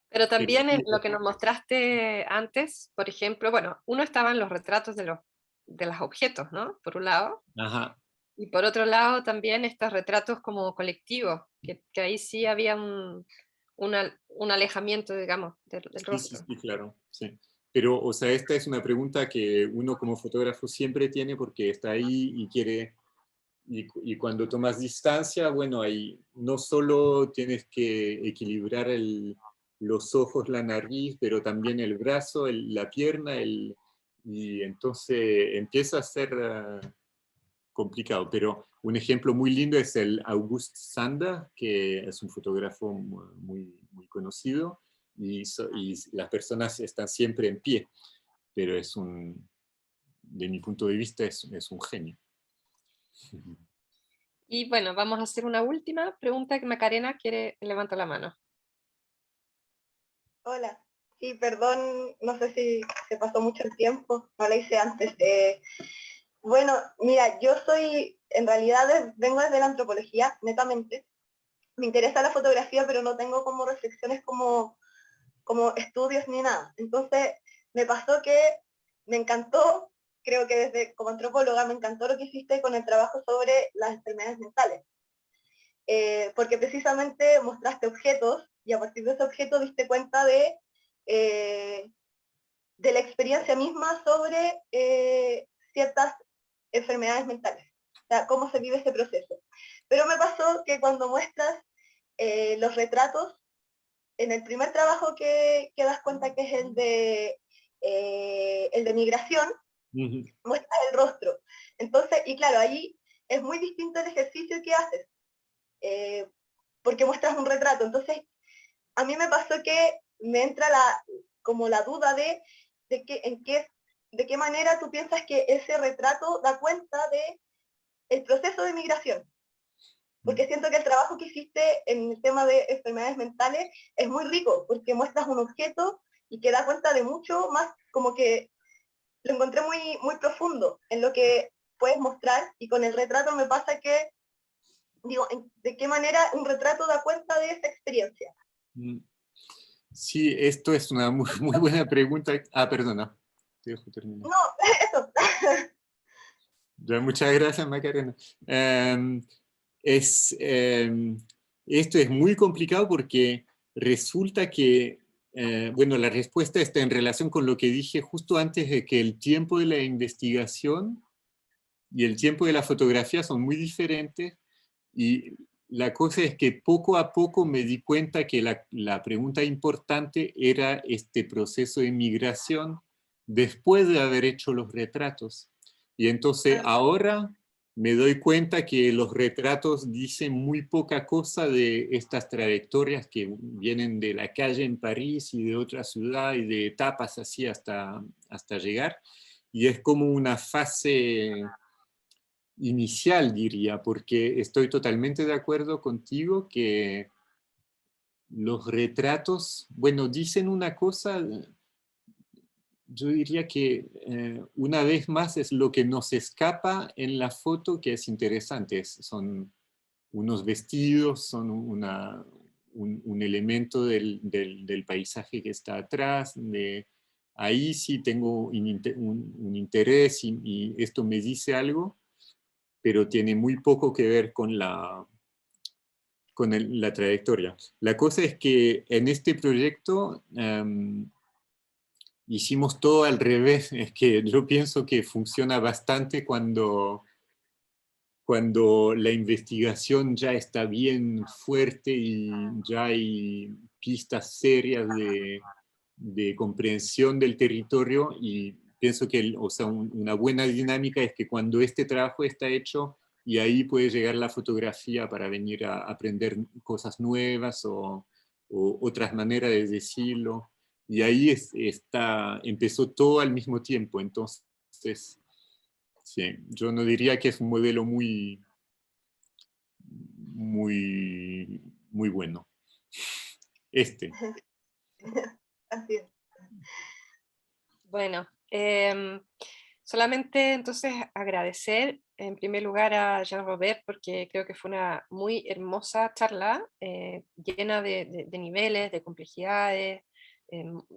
Pero también en lo que nos mostraste antes, por ejemplo, bueno, uno estaba en los retratos de los objetos, ¿no? Por un lado. Ajá. Y por otro lado también estos retratos como colectivos, que ahí sí había un alejamiento, digamos, del rostro. Sí, claro, sí. Pero, o sea, esta es una pregunta que uno como fotógrafo siempre tiene porque está ahí y quiere, y cuando tomas distancia, bueno, ahí no solo tienes que equilibrar los ojos, la nariz, pero también el brazo, la pierna, y entonces empieza a ser complicado. Pero un ejemplo muy lindo es el August Sander, que es un fotógrafo muy conocido, y las personas están siempre en pie, pero de mi punto de vista, es un genio. Y bueno, vamos a hacer una última pregunta que Macarena levanta la mano. Hola, sí, perdón, no sé si se pasó mucho el tiempo, no la hice antes. Bueno, mira, yo en realidad vengo desde la antropología, netamente. Me interesa la fotografía, pero no tengo como reflexiones como estudios ni nada. Entonces, me pasó que me encantó, creo que desde como antropóloga, me encantó lo que hiciste con el trabajo sobre las enfermedades mentales. Porque precisamente mostraste objetos y a partir de ese objeto diste cuenta de la experiencia misma sobre ciertas enfermedades mentales, o sea, cómo se vive ese proceso. Pero me pasó que cuando muestras los retratos, en el primer trabajo que das cuenta que es el de migración, muestras el rostro. Entonces, y claro, ahí es muy distinto el ejercicio que haces, porque muestras un retrato. Entonces, a mí me pasó que me entra como la duda de qué manera tú piensas que ese retrato da cuenta de el proceso de migración. Porque siento que el trabajo que hiciste en el tema de enfermedades mentales es muy rico, porque muestras un objeto y que da cuenta de mucho más, como que lo encontré muy profundo en lo que puedes mostrar, y con el retrato me pasa que, digo, ¿de qué manera un retrato da cuenta de esa experiencia? Sí, esto es una muy buena pregunta. Perdona. Te dejo terminar. No, eso. Ya, muchas gracias, Macarena. Esto es muy complicado porque resulta que, bueno, la respuesta está en relación con lo que dije justo antes, de que el tiempo de la investigación y el tiempo de la fotografía son muy diferentes, y la cosa es que poco a poco me di cuenta que la pregunta importante era este proceso de migración después de haber hecho los retratos. Y entonces ahora me doy cuenta que los retratos dicen muy poca cosa de estas trayectorias que vienen de la calle en París y de otra ciudad y de etapas así hasta llegar. Y es como una fase inicial, diría, porque estoy totalmente de acuerdo contigo que los retratos, bueno, dicen una cosa, yo diría que una vez más es lo que nos escapa en la foto que es interesante. Son unos vestidos, son un elemento del paisaje que está atrás. Ahí sí tengo un interés y esto me dice algo, pero tiene muy poco que ver con la trayectoria. La cosa es que en este proyecto hicimos todo al revés. Es que yo pienso que funciona bastante cuando la investigación ya está bien fuerte y ya hay pistas serias de comprensión del territorio, y pienso que o sea, una buena dinámica es que cuando este trabajo está hecho, y ahí puede llegar la fotografía para venir a aprender cosas nuevas o otras maneras de decirlo, y ahí empezó todo al mismo tiempo. Entonces, sí, yo no diría que es un modelo muy bueno. Así es. Bueno, solamente entonces agradecer en primer lugar a Jean-Robert, porque creo que fue una muy hermosa charla, llena de niveles, de complejidades,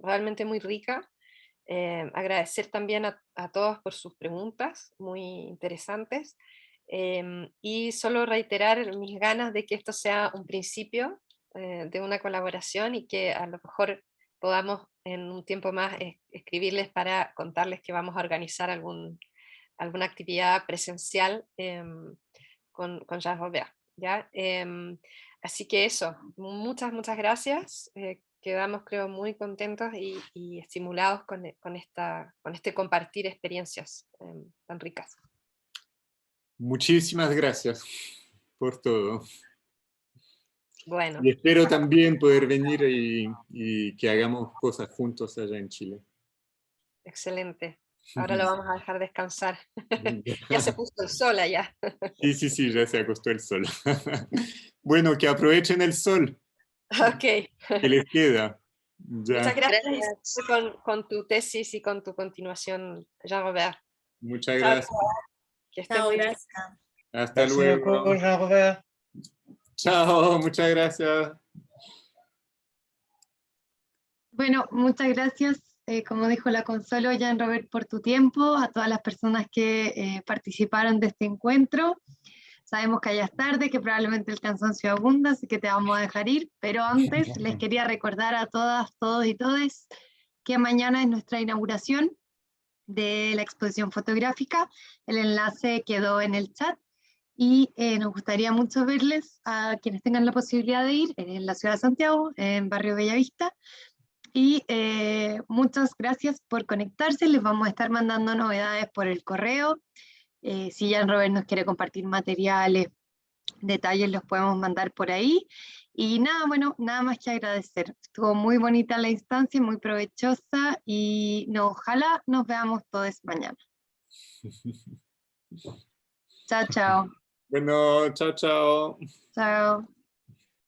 realmente muy rica. Agradecer también a todos por sus preguntas, muy interesantes, y solo reiterar mis ganas de que esto sea un principio de una colaboración y que a lo mejor podamos en un tiempo más escribirles para contarles que vamos a organizar alguna actividad presencial con Jean Robert, ¿ya? Así que eso, muchas gracias. Quedamos, creo, muy contentos y estimulados con este compartir experiencias tan ricas. Muchísimas gracias por todo. Bueno. Y espero también poder venir y que hagamos cosas juntos allá en Chile. Excelente. Ahora lo vamos a dejar descansar. Ya se puso el sol allá. Sí, ya se acostó el sol. Bueno, que aprovechen el sol. Ok. Que les queda. Ya. Muchas gracias con tu tesis y con tu continuación, Jean Robert. Muchas gracias. Que estén muy bien. Hasta luego. Jean Robert. Chao, muchas gracias. Bueno, muchas gracias, como dijo la Consuelo, Jean Robert, por tu tiempo, a todas las personas que participaron de este encuentro. Sabemos que ya es tarde, que probablemente el cansancio abunda, así que te vamos a dejar ir, pero antes les quería recordar a todas, todos y todes que mañana es nuestra inauguración de la exposición fotográfica. El enlace quedó en el chat y nos gustaría mucho verles a quienes tengan la posibilidad de ir en la ciudad de Santiago, en Barrio Bellavista. Y muchas gracias por conectarse, les vamos a estar mandando novedades por el correo. Si Jean Robert nos quiere compartir materiales, detalles, los podemos mandar por ahí. Y nada, bueno, nada más que agradecer. Estuvo muy bonita la instancia, muy provechosa y ojalá nos veamos todos mañana. Chao, chao. Bueno, chao. Chao.